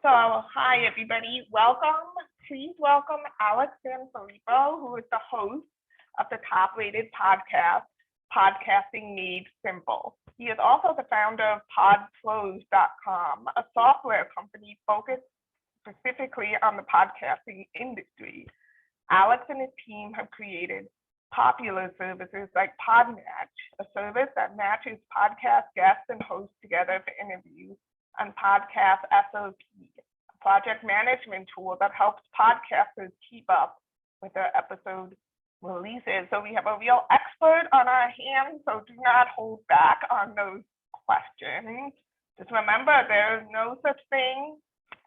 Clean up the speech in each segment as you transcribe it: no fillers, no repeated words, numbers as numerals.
So, hi everybody. Welcome. Please welcome Alex Sanfilippo, who is the host of the top-rated podcast, Podcasting Made Simple. He is also the founder of podpros.com, a software company focused specifically on the podcasting industry. Alex and his team have created popular services like Podmatch, a service that matches podcast guests and hosts together for interviews, and Podcast SOP, a project management tool that helps podcasters keep up with their episode releases. So we have a real expert on our hands, so do not hold back on those questions. Just remember, there's no such thing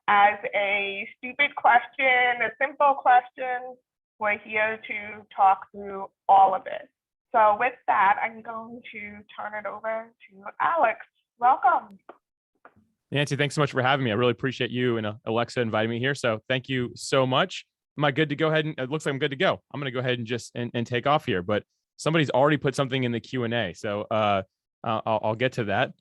as a stupid question, a simple question. We're here to talk through all of it. So with that, I'm going to turn it over to Alex. Welcome. Nancy, thanks so much for having me. I really appreciate you and Alexa inviting me here. So thank you so much. Am I good to go ahead? And it looks like I'm good to go. I'm going to go ahead and just and take off here, but somebody's already put something in the Q&A. So I'll get to that.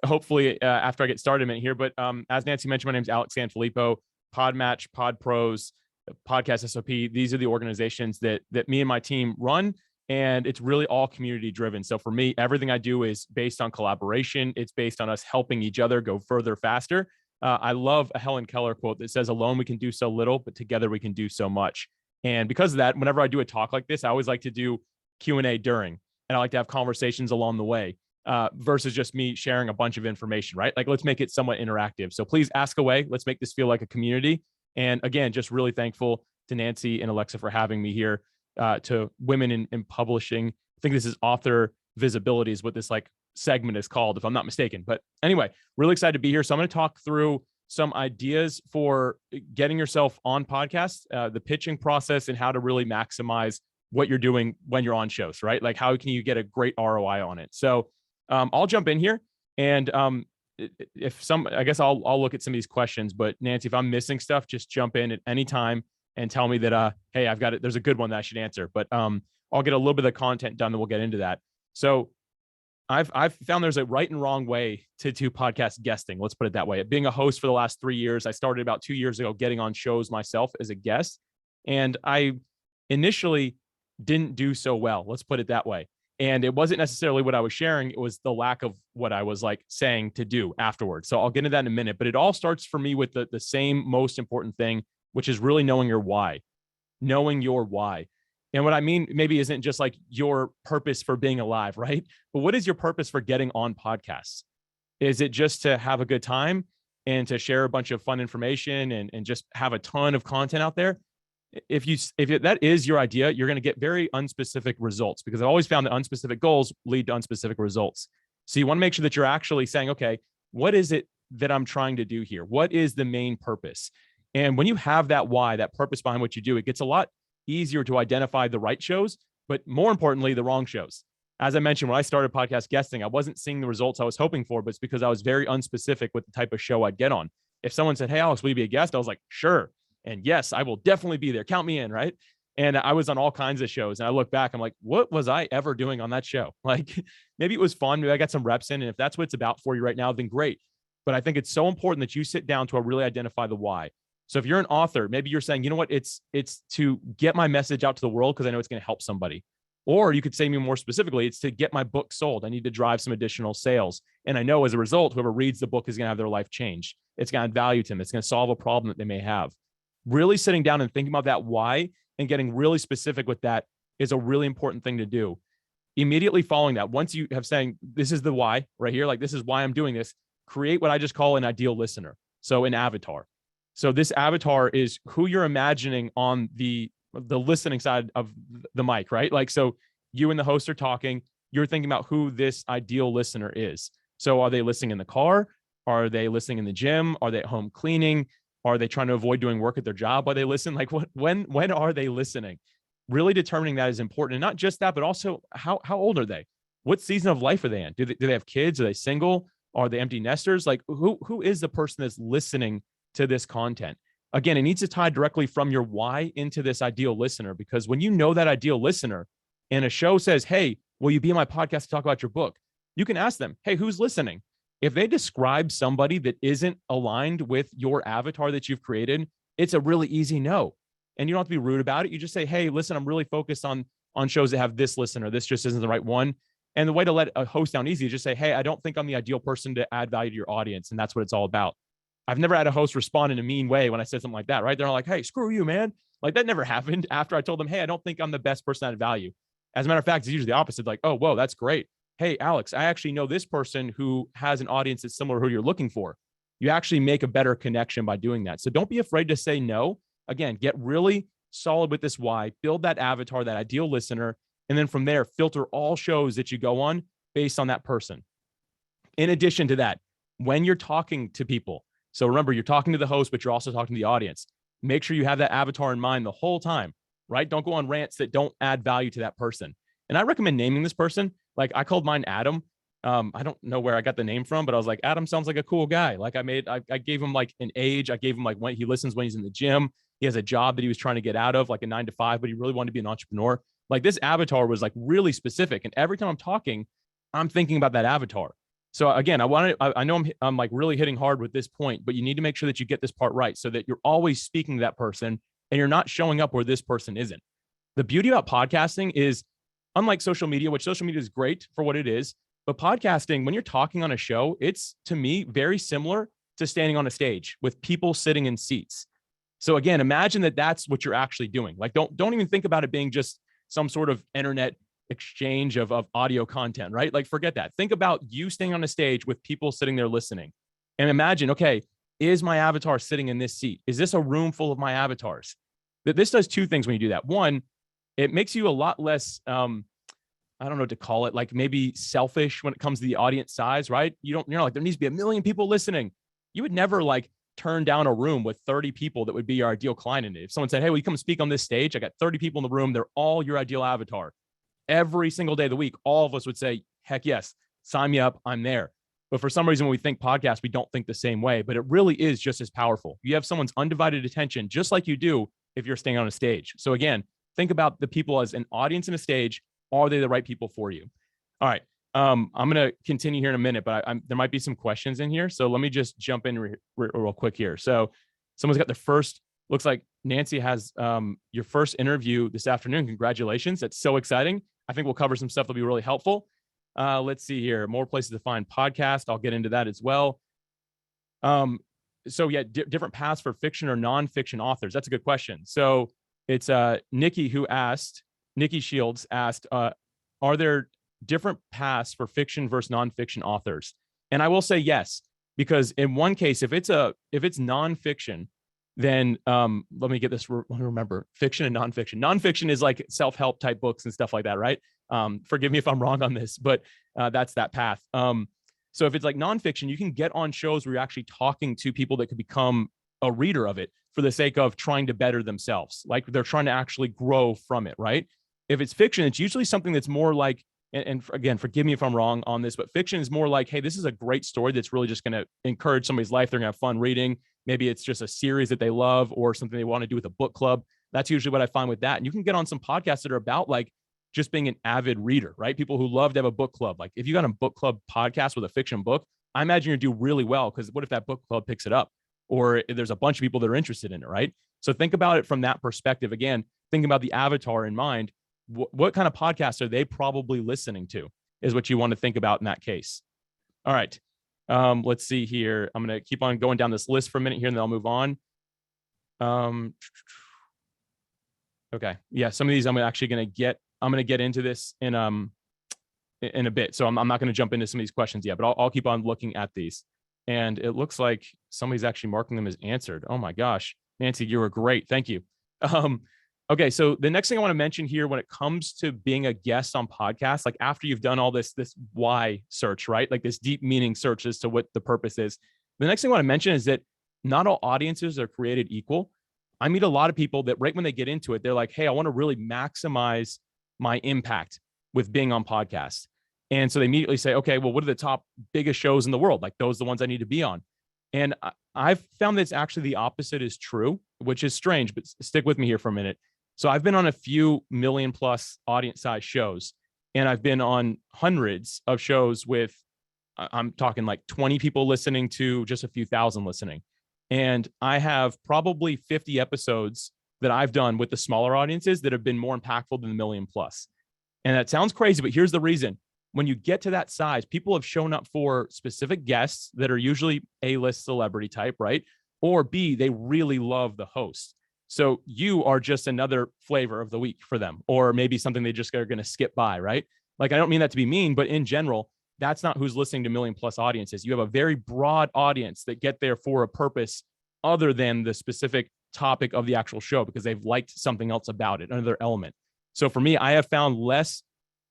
Hopefully after I get started a minute here. But as Nancy mentioned, my name is Alex Sanfilippo. Podmatch, PodPros, Podcast SOP. These are the organizations that me and my team run. And it's really all community driven. So for me, everything I do is based on collaboration. It's based on us helping each other go further, faster. I love a Helen Keller quote that says, alone we can do so little, but together we can do so much. And because of that, whenever I do a talk like this, I always like to do Q&A during, and I like to have conversations along the way versus just me sharing a bunch of information, right? Like, let's make it somewhat interactive. So please ask away. Let's make this feel like a community. And again, just really thankful to Nancy and Alexa for having me here. To women in publishing. I think this is author visibility is what this segment is called, if I'm not mistaken. But anyway, really excited to be here. So I'm going to talk through some ideas for getting yourself on podcasts, the pitching process, and how to really maximize what you're doing when you're on shows, right? Like, how can you get a great ROI on it? So I'll jump in here, and I guess I'll look at some of these questions. But Nancy, if I'm missing stuff, just jump in at any time and tell me that, hey, I've got it. There's a good one that I should answer, but I'll get a little bit of content done, and we'll get into that. So I've found there's a right and wrong way to do podcast guesting. Let's put it that way. Being a host for the last 3 years, I started about 2 years ago getting on shows myself as a guest, and I initially didn't do so well. Let's put it that way. And it wasn't necessarily what I was sharing. It was the lack of what I was saying to do afterwards. So I'll get into that in a minute, but it all starts for me with the same most important thing, which is really knowing your why. And what I mean maybe isn't just your purpose for being alive, right? But what is your purpose for getting on podcasts? Is it just to have a good time and to share a bunch of fun information and just have a ton of content out there? If that is your idea, you're going to get very unspecific results, because I've always found that unspecific goals lead to unspecific results. So you want to make sure that you're actually saying, okay, what is it that I'm trying to do here? What is the main purpose? And when you have that why, that purpose behind what you do, it gets a lot easier to identify the right shows, but more importantly, the wrong shows. As I mentioned, when I started podcast guesting, I wasn't seeing the results I was hoping for, but it's because I was very unspecific with the type of show I'd get on. If someone said, hey, Alex, will you be a guest? I was like, sure. And yes, I will definitely be there. Count me in, right? And I was on all kinds of shows. And I look back, I'm like, what was I ever doing on that show? Maybe it was fun. Maybe I got some reps in. And if that's what it's about for you right now, then great. But I think it's so important that you sit down to really identify the why. So if you're an author, maybe you're saying, you know what, it's to get my message out to the world because I know it's going to help somebody. Or you could say me more specifically, it's to get my book sold. I need to drive some additional sales. And I know as a result, whoever reads the book is going to have their life changed. It's going to add value to them. It's going to solve a problem that they may have. Really sitting down and thinking about that why and getting really specific with that is a really important thing to do. Immediately following that, once you have saying, this is the why right here, this is why I'm doing this, create what I just call an ideal listener. So an avatar. So this avatar is who you're imagining on the listening side of the mic, right? So you and the host are talking, you're thinking about who this ideal listener is. So are they listening in the car? Are they listening in the gym? Are they at home cleaning? Are they trying to avoid doing work at their job while they listen? When are they listening? Really determining that is important. And not just that, but also how old are they? What season of life are they in? Do they have kids? Are they single? Are they empty nesters? Who is the person that's listening to this content? Again, it needs to tie directly from your why into this ideal listener, because when you know that ideal listener and a show says, hey, will you be on my podcast to talk about your book? You can ask them, hey, who's listening? if they describe somebody that isn't aligned with your avatar that you've created, it's a really easy no. And you don't have to be rude about it. You just say, hey, listen, I'm really focused on shows that have this listener. This just isn't the right one. And the way to let a host down easy is just say, hey, I don't think I'm the ideal person to add value to your audience. And that's what it's all about. I've never had a host respond in a mean way when I said something like that, right? They're like, hey, screw you, man. Like that never happened after I told them, hey, I don't think I'm the best person to add value. As a matter of fact, it's usually the opposite. Like, oh, whoa, that's great. Hey, Alex, I actually know this person who has an audience that's similar to who you're looking for. You actually make a better connection by doing that. So don't be afraid to say no. Again, get really solid with this why, build that avatar, that ideal listener, and then from there, filter all shows that you go on based on that person. In addition to that, when you're talking to people, so remember, you're talking to the host, but you're also talking to the audience. Make sure you have that avatar in mind the whole time, right? Don't go on rants that don't add value to that person. And I recommend naming this person. Like I called mine Adam. I don't know where I got the name from, but I was like, Adam sounds like a cool guy. Like I gave him like an age. I gave him like when he listens when he's in the gym. He has a job that he was trying to get out of, like a 9-to-5, but he really wanted to be an entrepreneur. Like this avatar was like really specific. And every time I'm talking, I'm thinking about that avatar. So again, I know I'm like really hitting hard with this point, but you need to make sure that you get this part right so that you're always speaking to that person and you're not showing up where this person isn't. The beauty about podcasting is, unlike social media, which social media is great for what it is, but podcasting, when you're talking on a show, it's to me very similar to standing on a stage with people sitting in seats. So again, imagine that that's what you're actually doing. Like don't even think about it being just some sort of internet exchange of audio content, right? Like forget that. Think about you staying on a stage with people sitting there listening. And imagine, okay, is my avatar sitting in this seat? Is this a room full of my avatars? That this does two things when you do that. One, it makes you a lot less, I don't know what to call it, like maybe selfish when it comes to the audience size, right? You're like, there needs to be 1 million people listening. You would never like turn down a room with 30 people that would be your ideal client in it. If someone said, hey, will you come speak on this stage? I got 30 people in the room. They're all your ideal avatar. Every single day of the week, all of us would say, heck yes, sign me up. I'm there. But for some reason, when we think podcast, we don't think the same way, but it really is just as powerful. You have someone's undivided attention, just like you do if you're staying on a stage. So again, think about the people as an audience in a stage. Are they the right people for you? All right. I'm going to continue here in a minute, but there might be some questions in here. So let me just jump in real quick here. So someone's got the first, looks like Nancy has your first interview this afternoon. Congratulations. That's so exciting. I think we'll cover some stuff that'll be really helpful. Let's see here. More places to find podcast. I'll get into that as well. So yeah, different paths for fiction or nonfiction authors. That's a good question. So it's Nikki Shields asked, are there different paths for fiction versus nonfiction authors? And I will say yes, because in one case, if it's nonfiction, then let me get this. Let me remember fiction and nonfiction. Nonfiction is like self-help type books and stuff like that, right? Forgive me if I'm wrong on this, but that's that path. So if it's like nonfiction, you can get on shows where you're actually talking to people that could become a reader of it for the sake of trying to better themselves. Like they're trying to actually grow from it, right? If it's fiction, it's usually something that's more like, and again, forgive me if I'm wrong on this, but fiction is more like, hey, this is a great story that's really just going to encourage somebody's life. They're going to have fun reading. Maybe it's just a series that they love or something they want to do with a book club. That's usually what I find with that. And you can get on some podcasts that are about like just being an avid reader, right? People who love to have a book club. Like if you got a book club podcast with a fiction book, I imagine you do really well, because what if that book club picks it up? Or there's a bunch of people that are interested in it, right? So think about it from that perspective. Again, think about the avatar in mind. What kind of podcasts are they probably listening to is what you want to think about in that case. All right. Let's see here. I'm going to keep on going down this list for a minute here, and then I'll move on. Okay. Yeah. Some of these I'm going to get into this in a bit. So I'm not going to jump into some of these questions yet, but I'll keep on looking at these. And it looks like somebody's actually marking them as answered. Oh my gosh, Nancy, you were great. Thank you. Okay, so the next thing I want to mention here when it comes to being a guest on podcasts, like after you've done all this why search, right? Like this deep meaning search as to what the purpose is. The next thing I want to mention is that not all audiences are created equal. I meet a lot of people that right when they get into it, they're like, hey, I want to really maximize my impact with being on podcasts. And so they immediately say, okay, well, what are the top biggest shows in the world? Like those are the ones I need to be on. And I've found that it's actually the opposite is true, which is strange, but stick with me here for a minute. So I've been on a few million plus audience size shows, and I've been on hundreds of shows with I'm talking like 20 people listening to just a few thousand listening. And I have probably 50 episodes that I've done with the smaller audiences that have been more impactful than the million plus. And that sounds crazy, but here's the reason. When you get to that size, people have shown up for specific guests that are usually A-list celebrity type, right? Or B, they really love the host. So you are just another flavor of the week for them, or maybe something they just are going to skip by, right? Like, I don't mean that to be mean, but in general, that's not who's listening to million plus audiences. You have a very broad audience that get there for a purpose other than the specific topic of the actual show because they've liked something else about it, another element. So for me, I have found less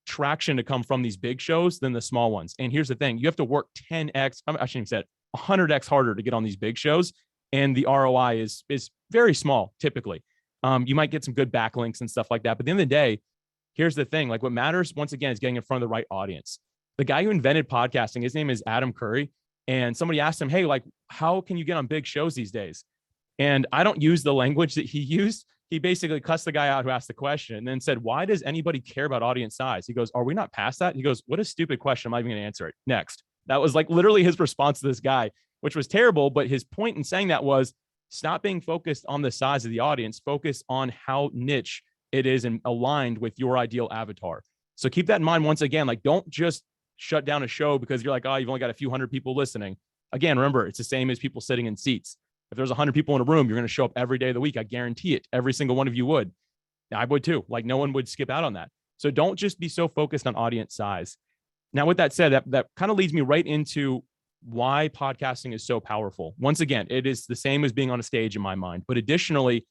traction to come from these big shows than the small ones. And here's the thing, you have to work 10x, I shouldn't have said 100x harder to get on these big shows. And the ROI is very small, typically. You might get some good backlinks and stuff like that. But at the end of the day, here's the thing, like what matters, once again, is getting in front of the right audience. The guy who invented podcasting, his name is Adam Curry. And somebody asked him, hey, like, how can you get on big shows these days? And I don't use the language that he used. He basically cussed the guy out who asked the question and then said, why does anybody care about audience size? He goes, are we not past that? He goes, what a stupid question. I'm not even going to answer it. Next. That was like literally his response to this guy, which was terrible. But his point in saying that was stop being focused on the size of the audience, focus on how niche it is and aligned with your ideal avatar. So keep that in mind. Once again, like, don't just shut down a show because you're like, oh, you've only got a few hundred people listening. Again, remember, it's the same as people sitting in seats. If there's 100 people in a room, you're going to show up every day of the week. I guarantee it. Every single one of you would. I would too. Like, no one would skip out on that. So don't just be so focused on audience size. Now, with that said, that kind of leads me right into why podcasting is so powerful. Once again, it is the same as being on a stage in my mind, but additionally,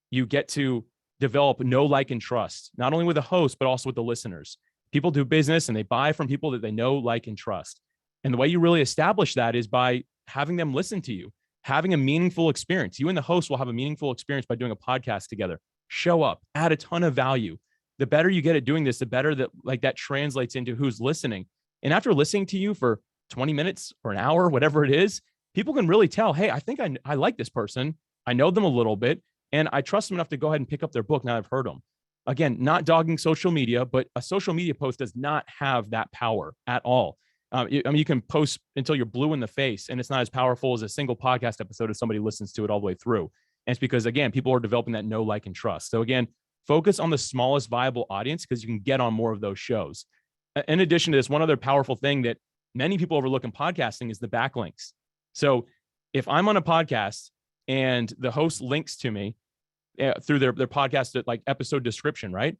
you get to develop know, like, and trust, not only with the host, but also with the listeners. People do business and they buy from people that they know, like, and trust. And the way you really establish that is by having them listen to you, having a meaningful experience. You and the host will have a meaningful experience by doing a podcast together. Show up, add a ton of value. The better you get at doing this, the better that translates into who's listening. And after listening to you for 20 minutes or an hour, whatever it is, people can really tell, hey, I think I like this person. I know them a little bit, and I trust them enough to go ahead and pick up their book now I've heard them. Again, not dogging social media, but a social media post does not have that power at all. You can post until you're blue in the face, and it's not as powerful as a single podcast episode if somebody listens to it all the way through. And it's because, again, people are developing that know, like, and trust. So again, focus on the smallest viable audience because you can get on more of those shows. In addition to this, one other powerful thing that many people overlook in podcasting is the backlinks. So if I'm on a podcast and the host links to me through their podcast, like episode description, right?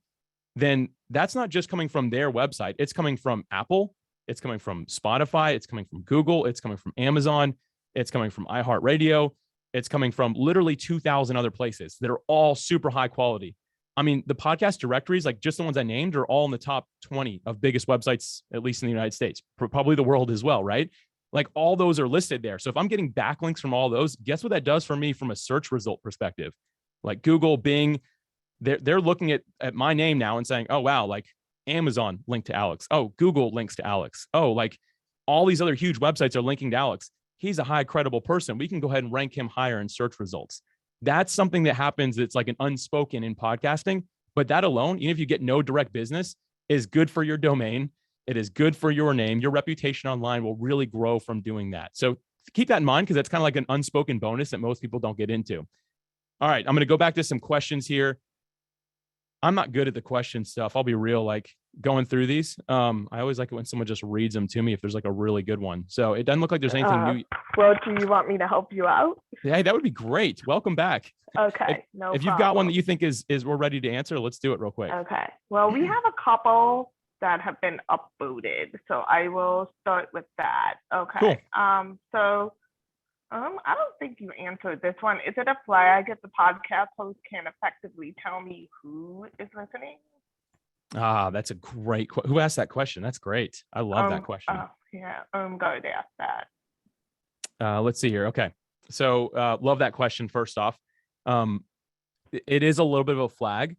Then that's not just coming from their website. It's coming from Apple. It's coming from Spotify. It's coming from Google. It's coming from Amazon. It's coming from iHeartRadio. It's coming from literally 2,000 other places that are all super high quality. I mean, the podcast directories, like just the ones I named, are all in the top 20 of biggest websites, at least in the United States, probably the world as well, right? Like all those are listed there. So if I'm getting backlinks from all those, guess what that does for me from a search result perspective? Like Google, Bing, they're looking at my name now and saying, oh, wow, like Amazon linked to Alex. Oh, Google links to Alex. Oh, like all these other huge websites are linking to Alex. He's a high credible person. We can go ahead and rank him higher in search results. That's something that happens. It's like an unspoken in podcasting, but that alone, even if you get no direct business, is good for your domain. It is good for your name. Your reputation online will really grow from doing that. So keep that in mind because that's kind of like an unspoken bonus that most people don't get into. All right, I'm going to go back to some questions here. I'm not good at the question stuff. I'll be real, like going through these. I always like it when someone just reads them to me if there's like a really good one. So it doesn't look like there's anything new. Well, do you want me to help you out? Yeah, that would be great. Welcome back. Okay, if you've got one that you think is we're ready to answer, let's do it real quick. Okay. Well, we have a couple that have been upvoted, so I will start with that. Okay. Cool. I don't think you answered this one. Is it a flag if the podcast host can effectively tell me who is listening? That's a great question. Who asked that question? That's great. I love that question. Yeah, I'm going to ask that. Let's see here. Okay. So love that question first off. It is a little bit of a flag.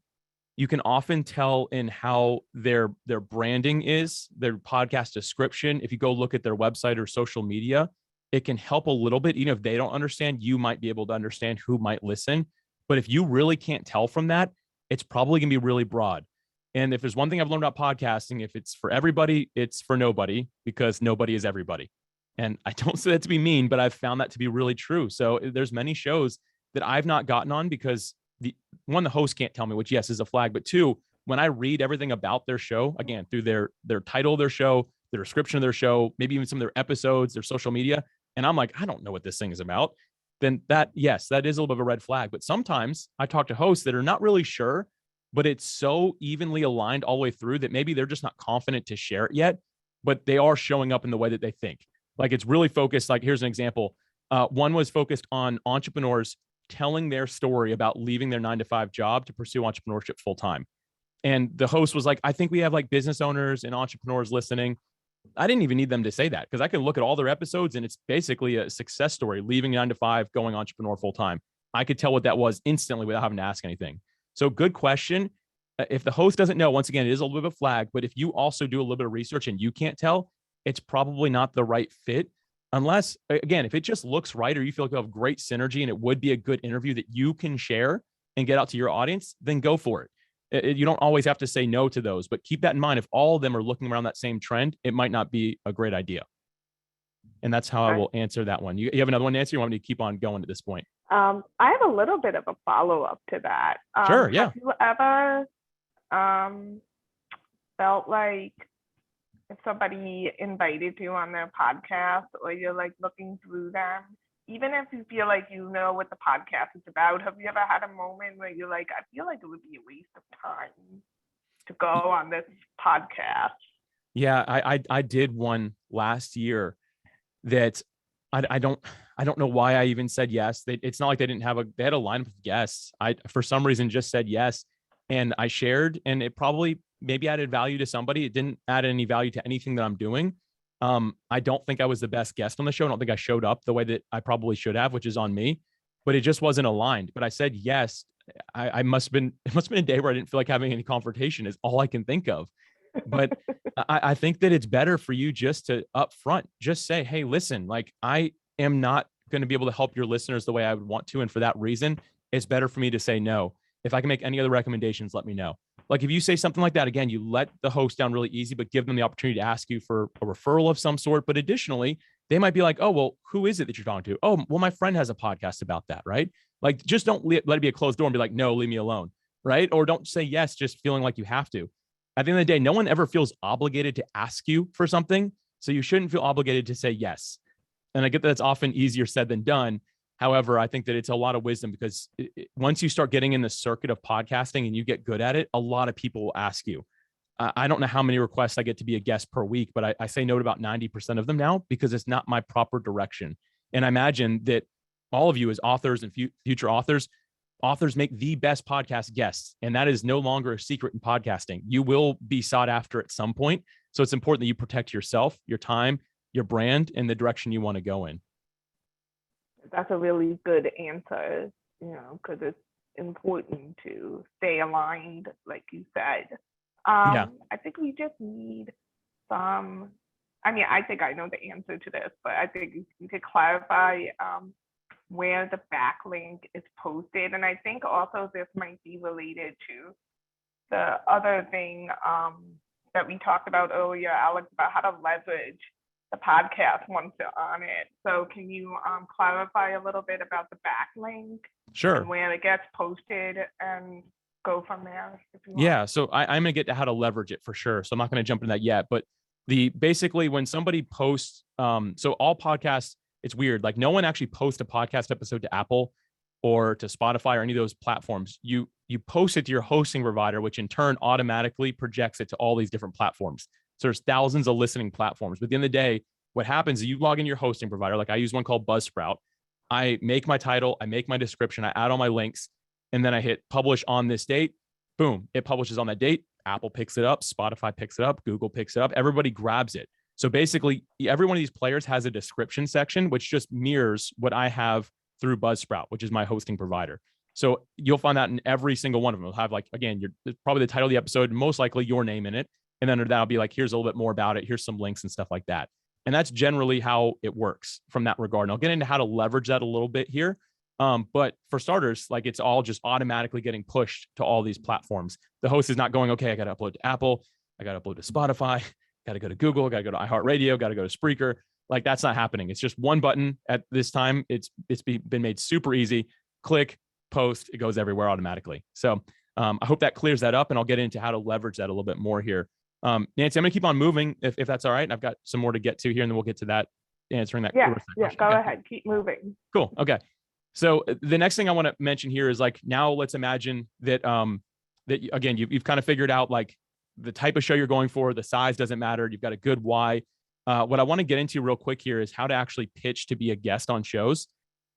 You can often tell in how their branding is, their podcast description. If you go look at their website or social media, it can help a little bit. Even if they don't understand, you might be able to understand who might listen. But if you really can't tell from that, it's probably going to be really broad. And if there's one thing I've learned about podcasting, if it's for everybody, it's for nobody, because nobody is everybody. And I don't say that to be mean, but I've found that to be really true. So there's many shows that I've not gotten on because the host can't tell me, which yes is a flag, but two, when I read everything about their show, again, through their title of their show, their description of their show, maybe even some of their episodes, their social media, and I'm like, I don't know what this thing is about, then that is a little bit of a red flag. But sometimes I talk to hosts that are not really sure, but it's so evenly aligned all the way through that maybe they're just not confident to share it yet, but they are showing up in the way that they think. Like it's really focused. Like here's an example. One was focused on entrepreneurs telling their story about leaving their 9-to-5 job to pursue entrepreneurship full time. And the host was like, I think we have like business owners and entrepreneurs listening. I didn't even need them to say that because I can look at all their episodes and it's basically a success story, leaving 9-to-5, going entrepreneur full time. I could tell what that was instantly without having to ask anything. So good question. If the host doesn't know, once again, it is a little bit of a flag, but if you also do a little bit of research and you can't tell, it's probably not the right fit. Unless, again, if it just looks right or you feel like you have great synergy and it would be a good interview that you can share and get out to your audience, then go for it. You don't always have to say no to those, but keep that in mind. If all of them are looking around that same trend, it might not be a great idea. And that's how I will answer that one. You have another one, Nancy? You want me to keep on going at this point? I have a little bit of a follow-up to that. Sure, yeah. Have you ever felt like if somebody invited you on their podcast or you're like looking through them, even if you feel like you know what the podcast is about, have you ever had a moment where you're like, I feel like it would be a waste of time to go on this podcast? Yeah, I did one last year that I don't know why I even said yes. It's not like they had a lineup of guests. I, for some reason, just said yes. And I shared, and it probably maybe added value to somebody. It didn't add any value to anything that I'm doing. I don't think I was the best guest on the show. I don't think I showed up the way that I probably should have, which is on me, but it just wasn't aligned. But I said yes. It must have been a day where I didn't feel like having any confrontation is all I can think of. But I think that it's better for you just to upfront, just say, hey, listen, like I am not going to be able to help your listeners the way I would want to. And for that reason, it's better for me to say no. If I can make any other recommendations, let me know. Like if you say something like that, again, you let the host down really easy, but give them the opportunity to ask you for a referral of some sort. But additionally, they might be like, oh, well, who is it that you're talking to? Oh, well, my friend has a podcast about that, right? Like just don't let it be a closed door and be like, no, leave me alone, right? Or don't say yes, just feeling like you have to. At the end of the day, no one ever feels obligated to ask you for something. So you shouldn't feel obligated to say yes. And I get that it's often easier said than done. However, I think that it's a lot of wisdom because once you start getting in the circuit of podcasting and you get good at it, a lot of people will ask you. I don't know how many requests I get to be a guest per week, but I say no to about 90% of them now because it's not my proper direction. And I imagine that all of you as authors and future authors make the best podcast guests. And that is no longer a secret in podcasting. You will be sought after at some point. So it's important that you protect yourself, your time, your brand, and the direction you want to go in. That's a really good answer, because it's important to stay aligned, like you said. I think we just need I think I know the answer to this, but I think you could clarify where the backlink is posted. And I think also this might be related to the other thing that we talked about earlier, Alex, about how to leverage the podcast once you're on it. So can you clarify a little bit about the backlink? Sure. And where it gets posted and go from there? Yeah. So I'm going to get to how to leverage it for sure. So I'm not going to jump into that yet, but basically when somebody posts, so all podcasts, it's weird. Like no one actually posts a podcast episode to Apple or to Spotify or any of those platforms. You post it to your hosting provider, which in turn automatically projects it to all these different platforms. So there's thousands of listening platforms. But at the end of the day, what happens is you log in your hosting provider. Like I use one called Buzzsprout. I make my title, I make my description, I add all my links, and then I hit publish on this date. Boom, it publishes on that date. Apple picks it up, Spotify picks it up, Google picks it up. Everybody grabs it. So basically, every one of these players has a description section, which just mirrors what I have through Buzzsprout, which is my hosting provider. So you'll find that in every single one of them. It'll have like, again, probably the title of the episode, most likely your name in it. And then that'll be like, here's a little bit more about it. Here's some links and stuff like that. And that's generally how it works from that regard. And I'll get into how to leverage that a little bit here. But for starters, like it's all just automatically getting pushed to all these platforms. The host is not going, okay, I got to upload to Apple, I got to upload to Spotify, got to go to Google, got to go to iHeartRadio, got to go to Spreaker. Like that's not happening. It's just one button at this time. It's been made super easy. Click, post, it goes everywhere automatically. So I hope that clears that up, and I'll get into how to leverage that a little bit more here. Nancy, I'm gonna keep on moving if that's all right. And I've got some more to get to here, and then we'll get to that, answering that. Yeah, go Okay. ahead, keep moving. Cool. Okay. So the next thing I want to mention here is like, now let's imagine that that again, you've kind of figured out like the type of show you're going for, the size doesn't matter. You've got a good why. What I want to get into real quick here is how to actually pitch to be a guest on shows.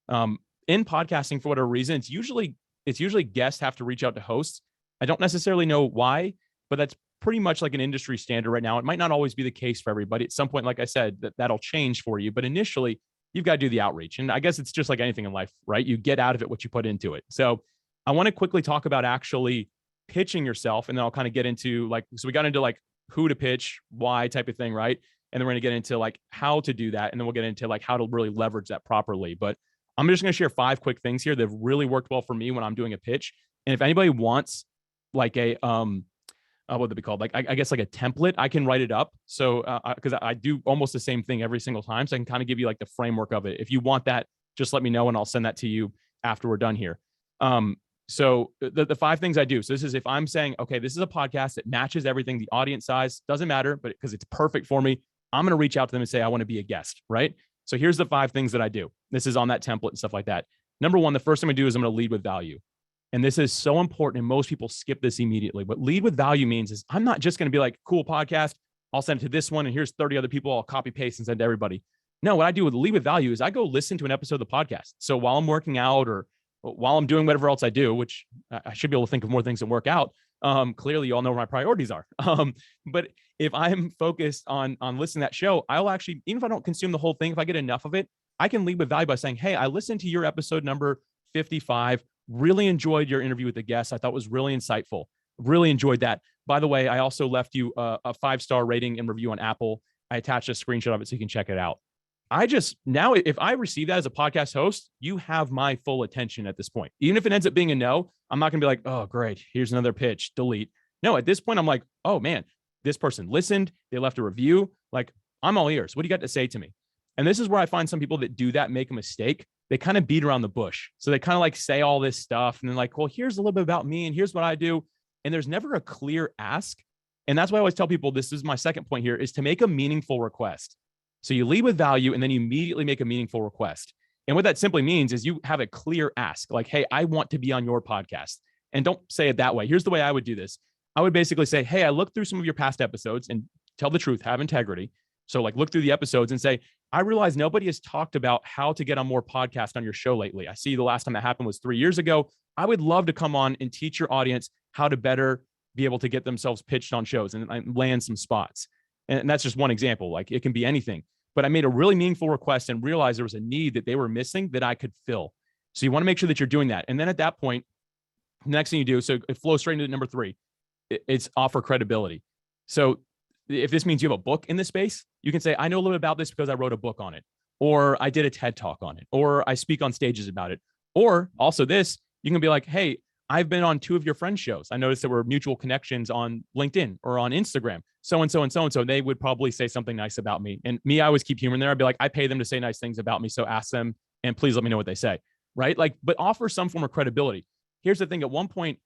In podcasting, for whatever reason, it's usually guests have to reach out to hosts. I don't necessarily know why, but that's pretty much like an industry standard right now. It might not always be the case for everybody. At some point, like I said, that'll change for you. But initially, you've got to do the outreach. And I guess it's just like anything in life, right? You get out of it what you put into it. So I want to quickly talk about actually pitching yourself. And then I'll kind of get into like, so we got into like who to pitch, why type of thing, right? And then we're going to get into like how to do that. And then we'll get into like how to really leverage that properly. But I'm just going to share 5 quick things here that have really worked well for me when I'm doing a pitch. And if anybody wants like a, what would it be called? Like, I guess like a template, I can write it up. So, cause I do almost the same thing every single time. So I can kind of give you like the framework of it. If you want that, just let me know and I'll send that to you after we're done here. So the 5 things I do. So this is if I'm saying, okay, this is a podcast that matches everything, the audience size doesn't matter, but because it's perfect for me, I'm going to reach out to them and say, I want to be a guest, right? So here's the 5 things that I do. This is on that template and stuff like that. Number 1, the first thing I do is I'm going to lead with value. And this is so important. And most people skip this immediately. What lead with value means is I'm not just going to be like, cool podcast, I'll send it to this one. And here's 30 other people. I'll copy paste and send to everybody. No, what I do with lead with value is I go listen to an episode of the podcast. So while I'm working out or while I'm doing whatever else I do, which I should be able to think of more things than work out. Clearly you all know where my priorities are. But if I'm focused on listening to that show, I'll actually, even if I don't consume the whole thing, if I get enough of it, I can lead with value by saying, hey, I listened to your episode number 55, really enjoyed your interview with the guest. I thought it was really insightful. Really enjoyed that. By the way, I also left you a 5-star rating and review on Apple. I attached a screenshot of it so you can check it out. Now, if I receive that as a podcast host, you have my full attention at this point. Even if it ends up being a no, I'm not going to be like, oh, great, here's another pitch, delete. No, at this point, I'm like, oh man, this person listened, they left a review. Like, I'm all ears. What do you got to say to me? And this is where I find some people that do that make a mistake. They kind of beat around the bush. So they kind of like say all this stuff and then like, well, here's a little bit about me and here's what I do. And there's never a clear ask. And that's why I always tell people, this is my second point here, is to make a meaningful request. So you lead with value and then you immediately make a meaningful request. And what that simply means is you have a clear ask, like, hey, I want to be on your podcast. And don't say it that way. Here's the way I would do this. I would basically say, hey, I looked through some of your past episodes, and tell the truth, have integrity. So like look through the episodes and say, I realize nobody has talked about how to get on more podcasts on your show lately. I see the last time that happened was 3 years ago. I would love to come on and teach your audience how to better be able to get themselves pitched on shows and land some spots. And that's just one example. Like it can be anything. But I made a really meaningful request and realized there was a need that they were missing that I could fill. So you want to make sure that you're doing that. And then at that point, the next thing you do, so it flows straight into number 3, it's offer credibility. So if this means you have a book in this space, you can say, I know a little bit about this because I wrote a book on it, or I did a TED talk on it, or I speak on stages about it. Or also this, you can be like, hey, I've been on 2 of your friends' shows. I noticed there were mutual connections on LinkedIn or on Instagram, so-and-so and so-and-so. They would probably say something nice about me. And me, I always keep humor in there. I'd be like, I pay them to say nice things about me. So ask them and please let me know what they say. Right? Like, but offer some form of credibility. Here's the thing. At one point,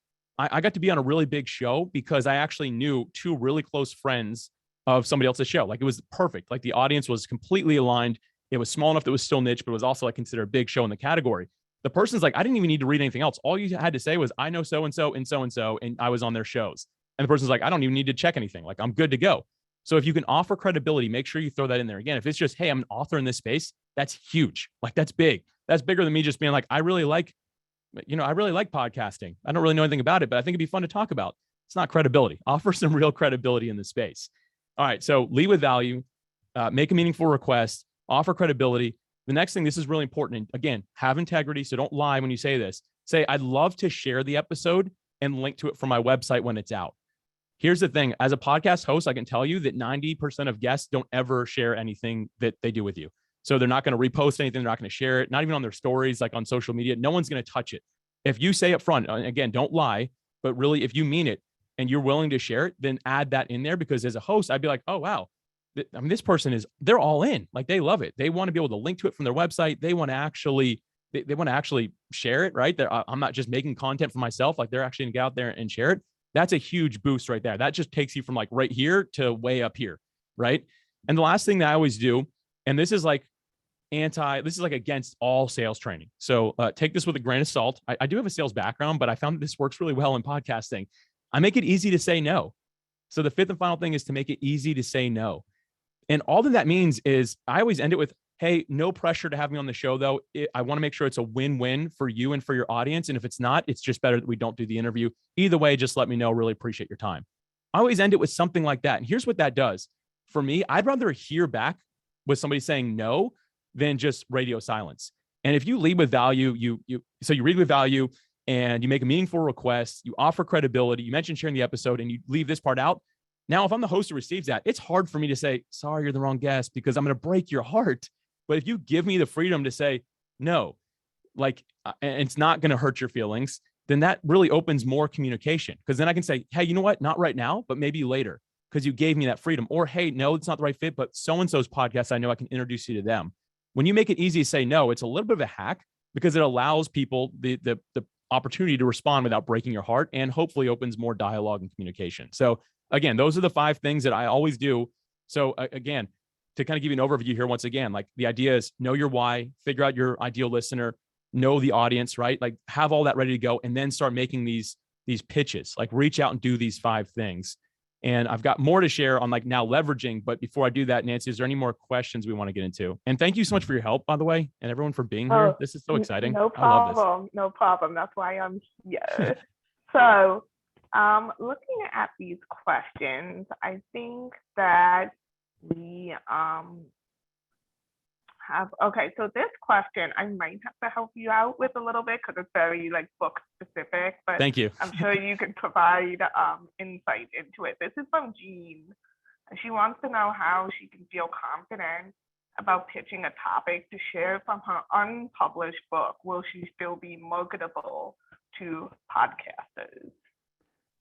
I got to be on a really big show because I actually knew 2 really close friends of somebody else's show. Like it was perfect. Like the audience was completely aligned. It was small enough that it was still niche, but it was also like considered a big show in the category. The person's like, I didn't even need to read anything else. All you had to say was, I know so-and-so and so-and-so, and I was on their shows. And the person's like, I don't even need to check anything. Like I'm good to go. So if you can offer credibility, make sure you throw that in there. Again, if it's just, hey, I'm an author in this space, that's huge. Like that's big. That's bigger than me just being like, I really like podcasting. I don't really know anything about it, but I think it'd be fun to talk about. It's not credibility. Offer some real credibility in the space. All right. So lead with value, make a meaningful request, offer credibility. The next thing, this is really important. And again, have integrity. So don't lie when you say this. Say, I'd love to share the episode and link to it from my website when it's out. Here's the thing. As a podcast host, I can tell you that 90% of guests don't ever share anything that they do with you. So they're not going to repost anything. They're not going to share it, not even on their stories, like on social media. No one's going to touch it. If you say up front, again, don't lie, but really, if you mean it and you're willing to share it, then add that in there. Because as a host, I'd be like, oh, wow. I mean, this person they're all in, like they love it. They want to be able to link to it from their website. They want to actually, they want to actually share it, right? I'm not just making content for myself. Like they're actually going to get out there and share it. That's a huge boost right there. That just takes you from like right here to way up here, right? And the last thing that I always do, and this is like against all sales training. So take this with a grain of salt. I do have a sales background, but I found that this works really well in podcasting. I make it easy to say no. So the fifth and final thing is to make it easy to say no. And all that means is I always end it with, hey, no pressure to have me on the show, though. I want to make sure it's a win-win for you and for your audience. And if it's not, it's just better that we don't do the interview. Either way, just let me know. Really appreciate your time. I always end it with something like that. And here's what that does. For me, I'd rather hear back with somebody saying no than just radio silence. And if you lead with value, you read with value and you make a meaningful request, you offer credibility, you mentioned sharing the episode, and you leave this part out. Now, if I'm the host who receives that, it's hard for me to say, sorry, you're the wrong guest, because I'm going to break your heart. But if you give me the freedom to say no, like, and it's not going to hurt your feelings, then that really opens more communication. Because then I can say, hey, you know what? Not right now, but maybe later, because you gave me that freedom. Or, hey, no, it's not the right fit, but so-and-so's podcast, I know I can introduce you to them. When you make it easy to say no, it's a little bit of a hack because it allows people the opportunity to respond without breaking your heart, and hopefully opens more dialogue and communication. So again, those are the 5 things that I always do. So again, to kind of give you an overview here, once again, like the idea is know your why, figure out your ideal listener, know the audience, right? Like have all that ready to go, and then start making these pitches, like reach out and do these 5 things. And I've got more to share on like now leveraging. But before I do that, Nancy, is there any more questions we want to get into? And thank you so much for your help, by the way, and everyone for being here. This is so exciting. No problem. No problem. That's why I'm here. So looking at these questions, I think that we so this question I might have to help you out with a little bit because it's very like book specific, but thank you. I'm sure you can provide insight into it. This is from Jean, and she wants to know how she can feel confident about pitching a topic to share from her unpublished book. Will she still be marketable to podcasters?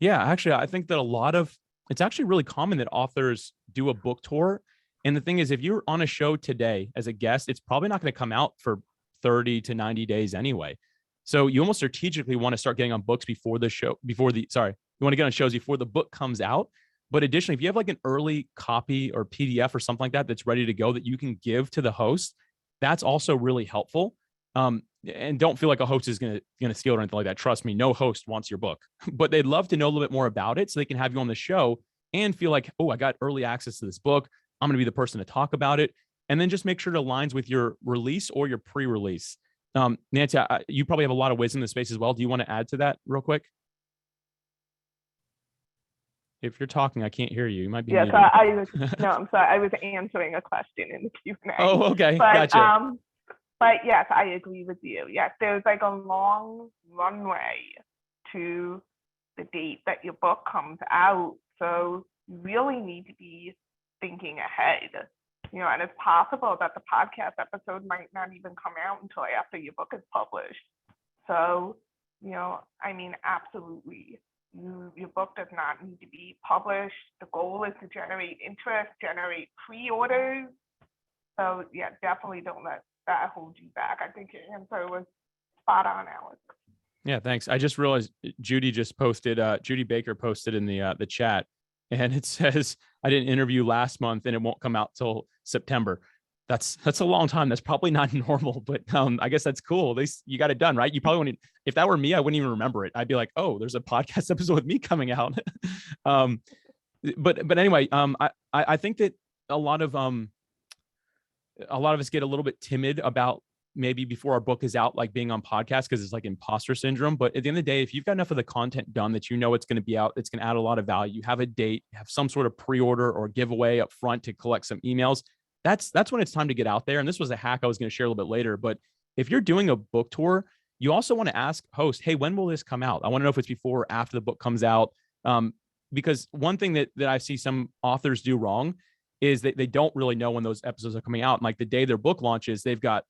Yeah, actually, I think that it's actually really common that authors do a book tour. And the thing is, if you're on a show today as a guest, it's probably not going to come out for 30 to 90 days anyway. So you almost strategically want to start getting on books you want to get on shows before the book comes out. But additionally, if you have like an early copy or PDF or something like that that's ready to go that you can give to the host, that's also really helpful. And don't feel like a host is going to steal it or anything like that. Trust me, no host wants your book, but they'd love to know a little bit more about it so they can have you on the show and feel like, oh, I got early access to this book. I'm going to be the person to talk about it. And then just make sure it aligns with your release or your pre-release. Nancy, you probably have a lot of wisdom in the space as well. Do you want to add to that real quick? If you're talking, I can't hear you. You might be. Yeah, so I'm sorry. I was answering a question in the Q&A. Oh, okay. Gotcha. But yes, I agree with you. Yes, there's like a long runway to the date that your book comes out. So you really need to be thinking ahead. And it's possible that the podcast episode might not even come out until after your book is published. So, absolutely. Your book does not need to be published. The goal is to generate interest, generate pre-orders. So yeah, definitely don't let that hold you back. I think your answer was spot on, Alex. Yeah, thanks. I just realized Judy Baker posted in the chat, and it says, I did an interview last month and it won't come out till September. That's a long time. That's probably not normal, but I guess that's cool. At least you got it done, right? You probably wouldn't, if that were me, I wouldn't even remember it. I'd be like, oh, there's a podcast episode with me coming out. But anyway, I think that a lot of us get a little bit timid about maybe before our book is out, like being on podcasts, because it's like imposter syndrome. But at the end of the day, if you've got enough of the content done that it's going to be out, it's going to add a lot of value, you have a date, have some sort of pre-order or giveaway up front to collect some emails, that's when it's time to get out there. And this was a hack I was going to share a little bit later. But if you're doing a book tour, you also want to ask host, hey, when will this come out? I want to know if it's before or after the book comes out. Because one thing that I see some authors do wrong is that they don't really know when those episodes are coming out. And like the day their book launches, they've got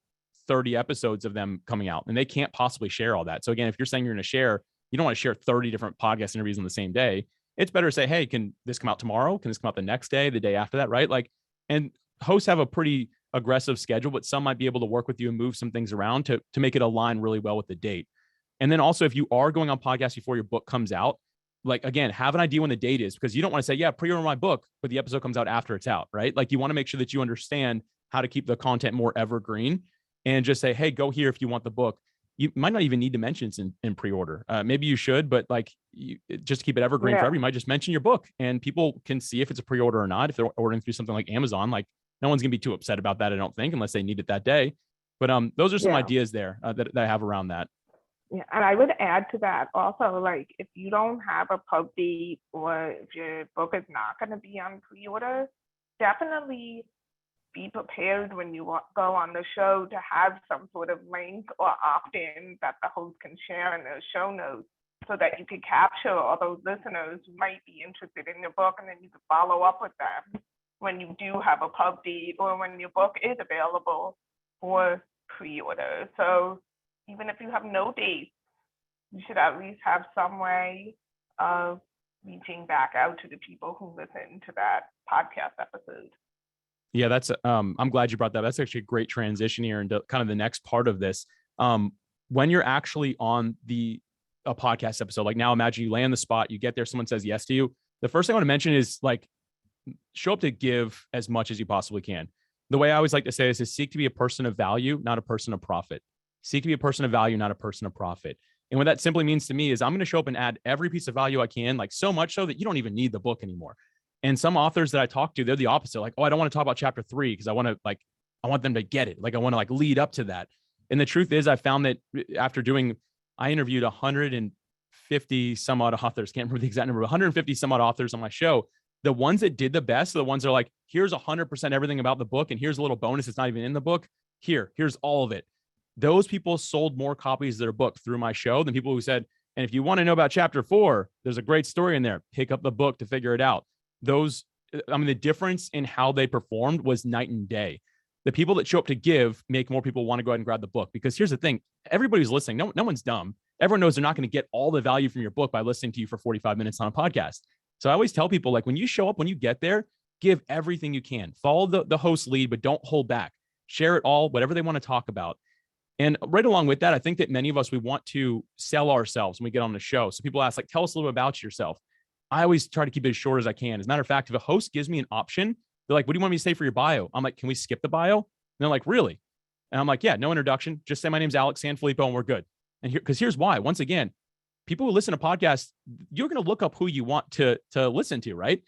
30 episodes of them coming out and they can't possibly share all that. So again, if you're saying you're going to share, you don't want to share 30 different podcast interviews on the same day. It's better to say, hey, can this come out tomorrow? Can this come out the next day, the day after that? Right. Like, and hosts have a pretty aggressive schedule, but some might be able to work with you and move some things around to make it align really well with the date. And then also, if you are going on podcasts before your book comes out, like, again, have an idea when the date is, because you don't want to say, yeah, pre-order my book, but the episode comes out after it's out, right? Like, you want to make sure that you understand how to keep the content more evergreen and just say, hey, go here if you want the book. You might not even need to mention it's in pre-order. Maybe you should, but like, just to keep it evergreen forever, you might just mention your book and people can see if it's a pre-order or not. If they're ordering through something like Amazon, like, no one's gonna be too upset about that, I don't think, unless they need it that day. But those are some ideas there that I have around that. Yeah, and I would add to that also, like, if you don't have a pub date or if your book is not going to be on pre-order, definitely be prepared when you go on the show to have some sort of link or opt-in that the host can share in their show notes so that you can capture all those listeners who might be interested in your book, and then you can follow up with them when you do have a pub date or when your book is available for pre-order. So even if you have no dates, you should at least have some way of reaching back out to the people who listen to that podcast episode. Yeah, that's I'm glad you brought that. That's actually a great transition here into kind of the next part of this. When you're actually on a podcast episode, like now imagine you land the spot, you get there, someone says yes to you. The first thing I want to mention is like, show up to give as much as you possibly can. The way I always like to say this is seek to be a person of value, not a person of profit. Seek to be a person of value, not a person of profit. And what that simply means to me is I'm going to show up and add every piece of value I can, like so much so that you don't even need the book anymore. And some authors that I talk to, they're the opposite. Like, oh, I don't want to talk about chapter 3 because I want them to get it. Like, I want to like lead up to that. And the truth is I found that after I interviewed 150 some odd authors, can't remember the exact number, 150 some odd authors on my show. The ones that did the best are the ones that are like, here's 100% everything about the book. And here's a little bonus. It's not even in the book. Here's all of it. Those people sold more copies of their book through my show than people who said, and if you want to know about chapter 4, there's a great story in there. Pick up the book to figure it out. The difference in how they performed was night and day. The people that show up to give make more people want to go ahead and grab the book, because here's the thing. Everybody's listening. No one's dumb. Everyone knows they're not going to get all the value from your book by listening to you for 45 minutes on a podcast. So I always tell people, like, when you show up, when you get there, give everything you can. Follow the host's lead, but don't hold back. Share it all, whatever they want to talk about. And right along with that, I think that many of us, we want to sell ourselves when we get on the show. So people ask, like, tell us a little bit about yourself. I always try to keep it as short as I can. As a matter of fact, if a host gives me an option, they're like, what do you want me to say for your bio? I'm like, can we skip the bio? And they're like, really? And I'm like, yeah, no introduction. Just say my name's Alex Sanfilippo and we're good. And here's why. Once again, people who listen to podcasts, you're going to look up who you want to listen to, right?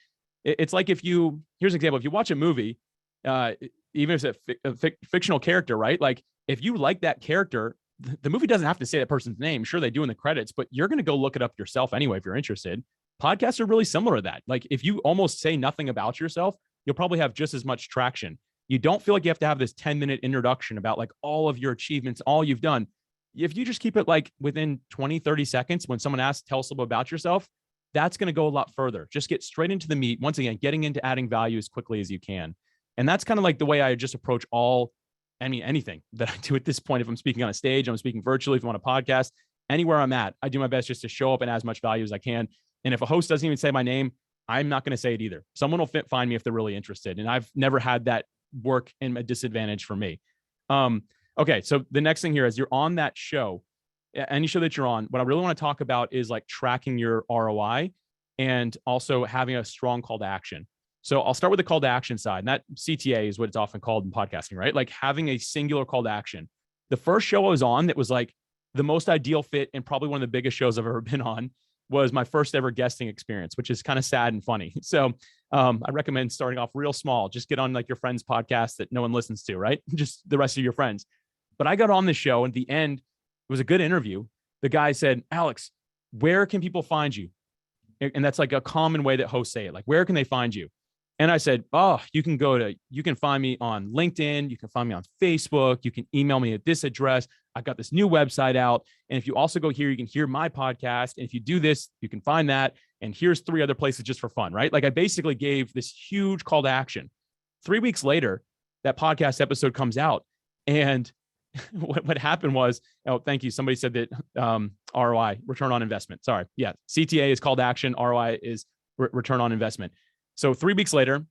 It's like here's an example. If you watch a movie, even if it's a fictional character, right? Like, if you like that character, the movie doesn't have to say that person's name. Sure, they do in the credits, but you're going to go look it up yourself anyway if you're interested. Podcasts are really similar to that. Like, if you almost say nothing about yourself, you'll probably have just as much traction. You don't feel like you have to have this 10-minute introduction about like all of your achievements, all you've done. If you just keep it like within 20, 30 seconds, when someone asks, tell us a little about yourself, that's going to go a lot further. Just get straight into the meat. Once again, getting into adding value as quickly as you can. And that's kind of like the way I just approach anything that I do at this point. If I'm speaking on a stage, I'm speaking virtually, if I'm on a podcast, anywhere I'm at, I do my best just to show up and add as much value as I can. And if a host doesn't even say my name, I'm not going to say it either. Someone will find me if they're really interested. And I've never had that work in a disadvantage for me. Okay. So the next thing here is you're on that show, any show that you're on. What I really want to talk about is like tracking your ROI and also having a strong call to action. So I'll start with the call to action side, and that CTA is what it's often called in podcasting, right? Like having a singular call to action. The first show I was on that was like the most ideal fit and probably one of the biggest shows I've ever been on was my first ever guesting experience, which is kind of sad and funny. So I recommend starting off real small. Just get on like your friend's podcast that no one listens to, right? Just the rest of your friends. But I got on the show, and at the end, it was a good interview. The guy said, Alex, where can people find you? And that's like a common way that hosts say it. Like, where can they find you? And I said, oh, you can find me on LinkedIn. You can find me on Facebook. You can email me at this address. I've got this new website out. And if you also go here, you can hear my podcast. And if you do this, you can find that. And here's 3 other places just for fun, right? Like, I basically gave this huge call to action. 3 weeks later, that podcast episode comes out. And what happened was, oh, thank you. Somebody said that ROI, return on investment. Sorry. Yeah. CTA is call to action. ROI is return on investment. So 3 weeks later,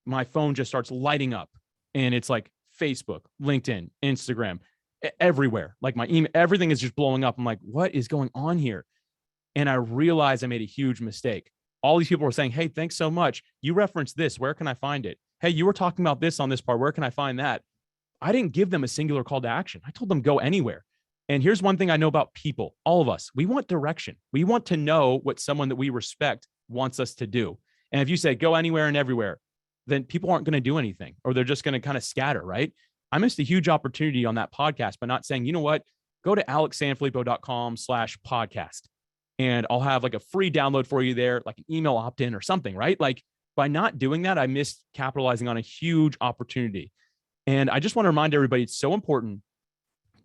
my phone just starts lighting up, and it's like Facebook, LinkedIn, Instagram, everywhere. Like my email, everything is just blowing up. I'm like, what is going on here? And I realized I made a huge mistake. All these people were saying, hey, thanks so much. You referenced this. Where can I find it? Hey, you were talking about this on this part. Where can I find that? I didn't give them a singular call to action. I told them go anywhere. And here's one thing I know about people, all of us, we want direction. We want to know what someone that we respect wants us to do. And if you say go anywhere and everywhere, then people aren't going to do anything, or they're just going to kind of scatter, right? I missed a huge opportunity on that podcast by not saying, you know what, go to alexsanfilippo.com/podcast. And I'll have like a free download for you there, like an email opt-in or something, right? Like by not doing that, I missed capitalizing on a huge opportunity. And I just want to remind everybody, it's so important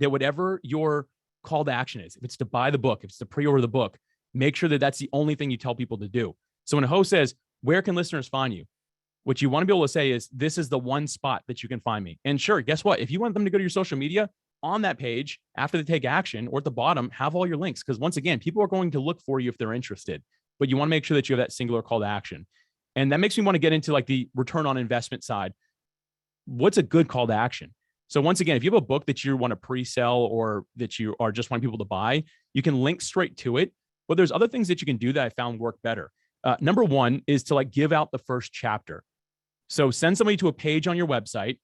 that whatever your call to action is, if it's to buy the book, if it's to pre-order the book, make sure that that's the only thing you tell people to do. So when a host says, where can listeners find you? What you want to be able to say is, this is the one spot that you can find me. And sure, guess what? If you want them to go to your social media, on that page, after they take action or at the bottom, have all your links. Because once again, people are going to look for you if they're interested, but you want to make sure that you have that singular call to action. And that makes me want to get into like the return on investment side. What's a good call to action? So once again, if you have a book that you want to pre-sell or that you are just want people to buy, you can link straight to it. But there's other things that you can do that I found work better. Number one is to like give out the first chapter. So send somebody to a page on your website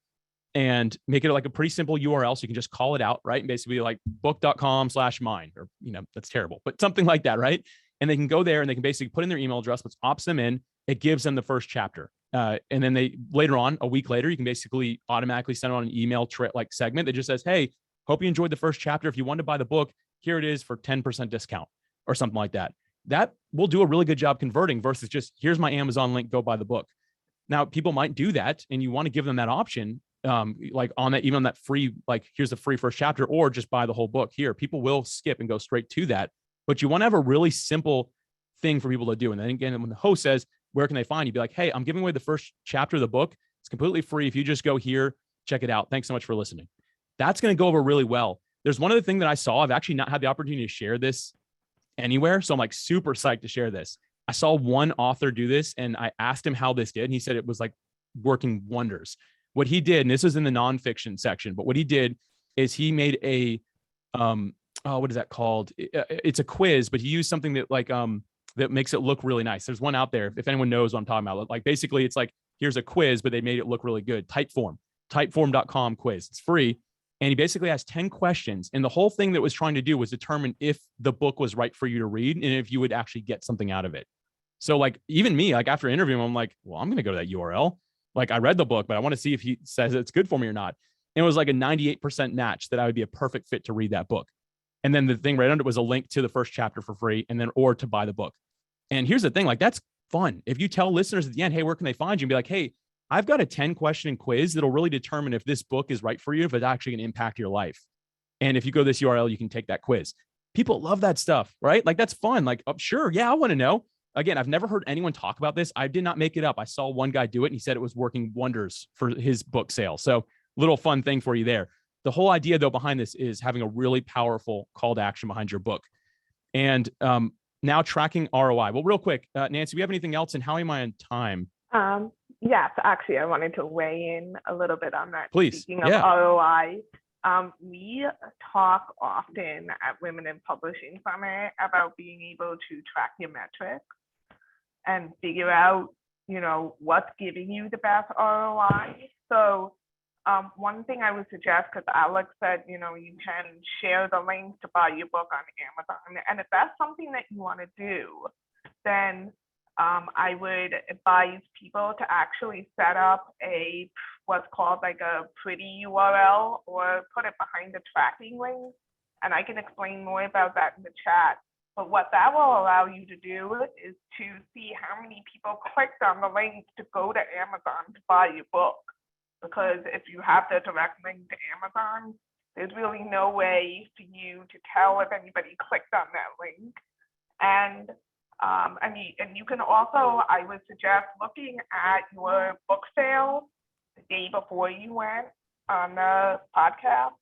and make it like a pretty simple URL. So you can just call it out, right? And basically like book.com/mine, or, that's terrible, but something like that, right? And they can go there and they can basically put in their email address, which opts them in. It gives them the first chapter. And then they later on, a week later, you can basically automatically send on an email like segment that just says, hey, hope you enjoyed the first chapter. If you want to buy the book, here it is for 10% discount or something like that. That will do a really good job converting versus just here's my Amazon link, go buy the book. Now, people might do that and you want to give them that option, like on that, even on that free, like here's the free first chapter, or just buy the whole book here. People will skip and go straight to that, but you want to have a really simple thing for people to do. And then again, when the host says, where can they find you? Be like, hey, I'm giving away the first chapter of the book. It's completely free. If you just go here, check it out. Thanks so much for listening. That's going to go over really well. There's one other thing that I saw. I've actually not had the opportunity to share this anywhere. So I'm like super psyched to share this. I saw one author do this and I asked him how this did. And he said it was like working wonders. What he did, and this is in the nonfiction section, but what he did is he made a, what is that called? It's a quiz, but he used something that like, that makes it look really nice. There's one out there, if anyone knows what I'm talking about. Like basically it's like, here's a quiz, but they made it look really good. Typeform.com quiz. It's free. And he basically has 10 questions. And the whole thing that was trying to do was determine if the book was right for you to read and if you would actually get something out of it. So like even me, like after interviewing him, I'm like, well, I'm going to go to that URL. Like I read the book, but I want to see if he says it's good for me or not. And it was like a 98% match that I would be a perfect fit to read that book. And then the thing right under it was a link to the first chapter for free, and then or to buy the book. And here's the thing, like that's fun. If you tell listeners at the end, hey, where can they find you? And be like, hey, I've got a 10-question quiz that'll really determine if this book is right for you, if it's actually going to impact your life. And if you go to this URL, you can take that quiz. People love that stuff, right? Like that's fun. Like, oh, sure. Yeah, I want to know. Again, I've never heard anyone talk about this. I did not make it up. I saw one guy do it and he said it was working wonders for his book sale. So little fun thing for you there. The whole idea though behind this is having a really powerful call to action behind your book. And now tracking ROI. Well, real quick, Nancy, do we have anything else and how am I on time? Yes, actually, I wanted to weigh in a little bit on that. Please. Speaking of ROI, we talk often at Women in Publishing Summit about being able to track your metrics and figure out, what's giving you the best ROI. So one thing I would suggest, because Alex said, you can share the link to buy your book on Amazon. And if that's something that you want to do, then I would advise people to actually set up what's called like a pretty URL or put it behind the tracking link. And I can explain more about that in the chat. But what that will allow you to do is to see how many people clicked on the link to go to Amazon to buy your book. Because if you have the direct link to Amazon, there's really no way for you to tell if anybody clicked on that link. And you can also, I would suggest looking at your book sales the day before you went on the podcast,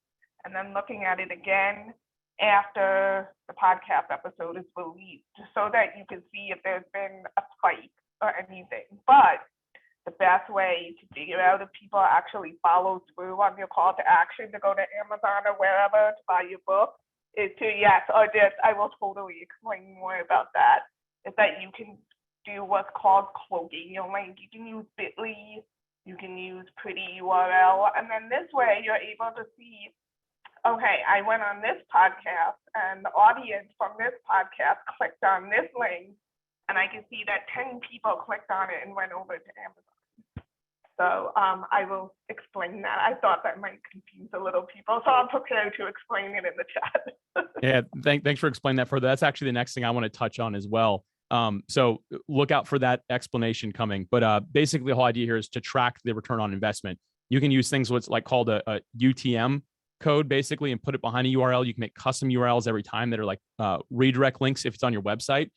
and then looking at it again after the podcast episode is released, so that you can see if there's been a spike or anything. But the best way to figure out if people actually follow through on your call to action to go to Amazon or wherever to buy your book is to, yes, or this, I will totally explain more about that, is that you can do what's called cloaking your link. You can use Bitly, you can use Pretty URL, and then this way you're able to see, okay, I went on this podcast and the audience from this podcast clicked on this link, and I can see that 10 people clicked on it and went over to Amazon. So I will explain that. I thought that might confuse a little people, so I'm prepared to explain it in the chat. Yeah, thanks for explaining that further. That's actually the next thing I want to touch on as well. So look out for that explanation coming. But basically, the whole idea here is to track the return on investment. You can use things what's like called a UTM code, basically, and put it behind a URL. You can make custom URLs every time that are like redirect links if it's on your website.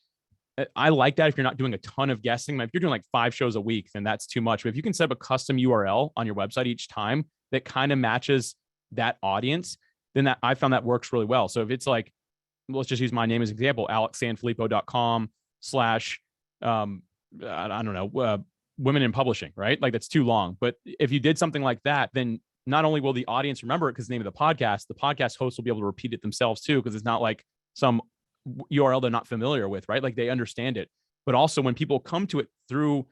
I like that if you're not doing a ton of guessing. If you're doing like 5 shows a week, then that's too much. But if you can set up a custom URL on your website each time that kind of matches that audience, then that I found that works really well. So if it's like, let's just use my name as an example, alexsanfilippo.com/ I don't know, women in publishing, right? Like that's too long. But if you did something like that, then not only will the audience remember it because the name of the podcast host will be able to repeat it themselves too, because it's not like some URL they're not familiar with, right? Like they understand it. But also when people come to it through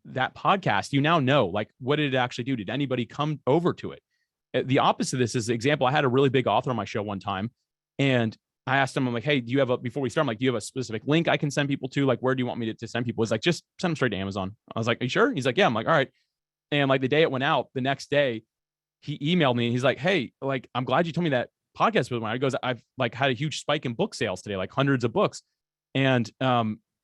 that podcast, you now know, like, what did it actually do? Did anybody come over to it? The opposite of this is the example. I had a really big author on my show one time, and I asked him, I'm like, hey, do you have before we start, I'm like, do you have a specific link I can send people to? Like, where do you want me to send people? He's like, just send them straight to Amazon. I was like, are you sure? He's like, yeah. I'm like, all right. And like the day it went out, the next day, he emailed me and he's like, hey, like, I'm glad you told me that podcast was mine. He goes, I've like had a huge spike in book sales today, like hundreds of books. And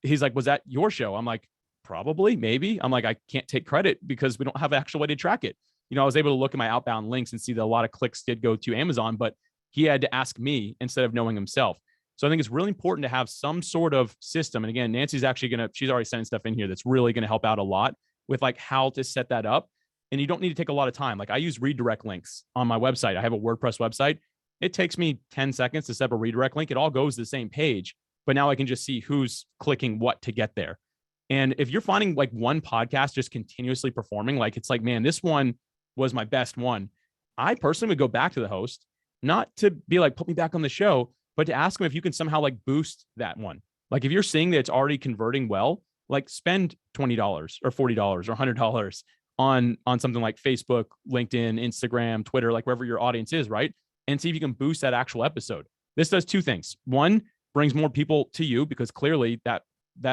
he's like, was that your show? I'm like, probably, maybe. I'm like, I can't take credit because we don't have an actual way to track it. You know, I was able to look at my outbound links and see that a lot of clicks did go to Amazon, but he had to ask me instead of knowing himself. So I think it's really important to have some sort of system. And again, Nancy's actually she's already sending stuff in here that's really going to help out a lot with like how to set that up. And you don't need to take a lot of time. Like I use redirect links on my website. I have a WordPress website. It takes me 10 seconds to set up a redirect link. It all goes to the same page, but now I can just see who's clicking what to get there. And if you're finding like one podcast just continuously performing, like it's like, man, this one was my best one, I personally would go back to the host, not to be like, put me back on the show, but to ask them if you can somehow like boost that one. Like if you're seeing that it's already converting well, like spend $20 or $40 or $100 on something like Facebook, LinkedIn, Instagram, Twitter, like wherever your audience is, right? And see if you can boost that actual episode. This does 2 things. One, brings more people to you because clearly that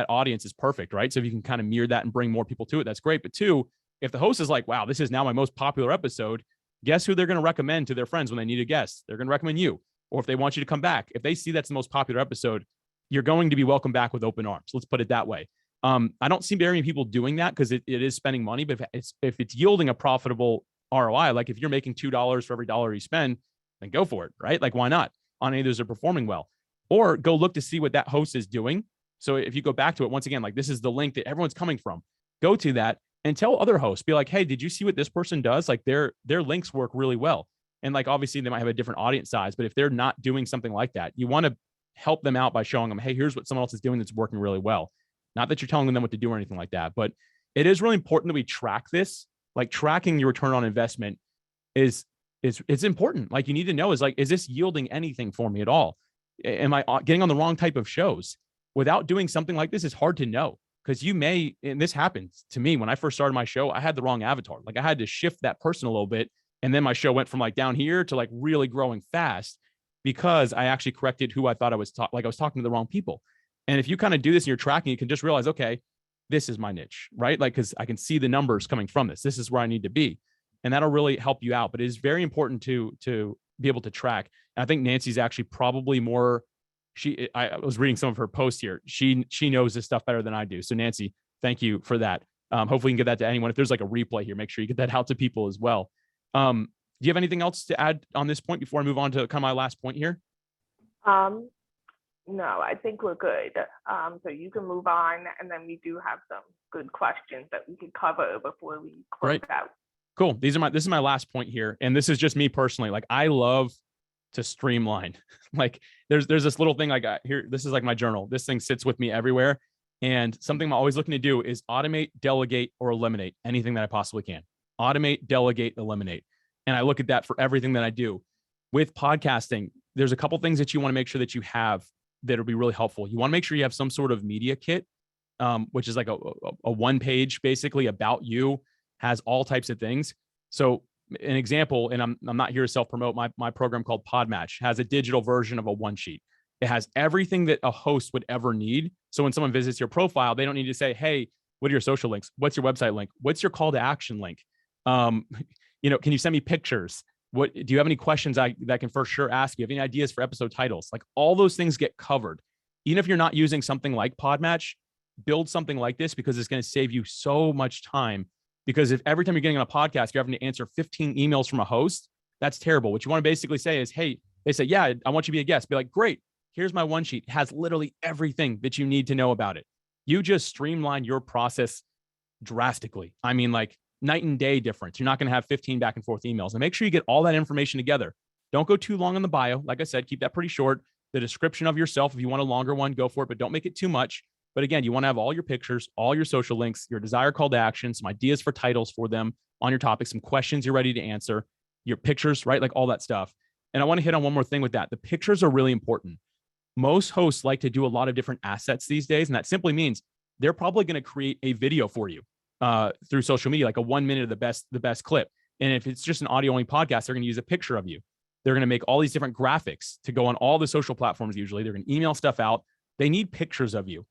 audience is perfect, right? So if you can kind of mirror that and bring more people to it, that's great. But 2, if the host is like, wow, this is now my most popular episode, guess who they're going to recommend to their friends when they need a guest? They're going to recommend you. Or if they want you to come back, if they see that's the most popular episode, you're going to be welcomed back with open arms. Let's put it that way. I don't see very many people doing that because it is spending money, but if it's yielding a profitable ROI, like if you're making $2 for every dollar you spend, then go for it, right? Like why not? On any of those are performing well. Or go look to see what that host is doing. So if you go back to it, once again, like this is the link that everyone's coming from, go to that and tell other hosts, be like, hey, did you see what this person does? Like their links work really well. And like, obviously they might have a different audience size, but if they're not doing something like that, you want to help them out by showing them, hey, here's what someone else is doing that's working really well. Not that you're telling them what to do or anything like that, but it is really important that we track this. Like tracking your return on investment is it's important. Like you need to know is like, is this yielding anything for me at all? Am I getting on the wrong type of shows? Without doing something like this, it's hard to know because you may, and this happened to me when I first started my show, I had the wrong avatar. Like I had to shift that person a little bit. And then my show went from like down here to like really growing fast because I actually corrected who I thought I was I was talking to the wrong people. And if you kind of do this and you're tracking, you can just realize, okay, this is my niche, right? Like, cause I can see the numbers coming from this. This is where I need to be. And that'll really help you out. But it is very important to be able to track. And I think Nancy's actually probably more, I was reading some of her posts here. She knows this stuff better than I do. So Nancy, thank you for that. Hopefully you can get that to anyone. If there's like a replay here, make sure you get that out to people as well. Do you have anything else to add on this point before I move on to kind of my last point here? No, I think we're good. So you can move on, and then we do have some good questions that we can cover before we close out. Cool. This is my last point here. And this is just me personally. Like I love to streamline. Like there's this little thing I got here. This is like my journal. This thing sits with me everywhere. And something I'm always looking to do is automate, delegate, or eliminate anything that I possibly can. Automate, delegate, eliminate. And I look at that for everything that I do. With podcasting, there's a couple things that you want to make sure that you have that will be really helpful. You want to make sure you have some sort of media kit, which is like a one page basically about you, has all types of things. So an example, and I'm not here to self-promote, my program called Podmatch has a digital version of a one sheet. It has everything that a host would ever need. So when someone visits your profile, they don't need to say, hey, what are your social links? What's your website link? What's your call to action link? Can you send me pictures? What do you have any questions that can for sure ask you? Have any ideas for episode titles? Like all those things get covered. Even if you're not using something like Podmatch, build something like this because it's going to save you so much time. Because if every time you're getting on a podcast, you're having to answer 15 emails from a host, that's terrible. What you want to basically say is, hey, they say, yeah, I want you to be a guest. Be like, great. Here's my one sheet. It has literally everything that you need to know about it. You just streamline your process drastically. I mean, like night and day difference. You're not going to have 15 back and forth emails. And make sure you get all that information together. Don't go too long on the bio. Like I said, keep that pretty short. The description of yourself, if you want a longer one, go for it, but don't make it too much. But again, you want to have all your pictures, all your social links, your desired call to action, some ideas for titles for them on your topic, some questions you're ready to answer, your pictures, right? Like all that stuff. And I want to hit on one more thing with that. The pictures are really important. Most hosts like to do a lot of different assets these days. And that simply means they're probably going to create a video for you through social media, like a 1 minute of the best clip. And if it's just an audio only podcast, they're going to use a picture of you. They're going to make all these different graphics to go on all the social platforms. Usually they're going to email stuff out. They need pictures of you.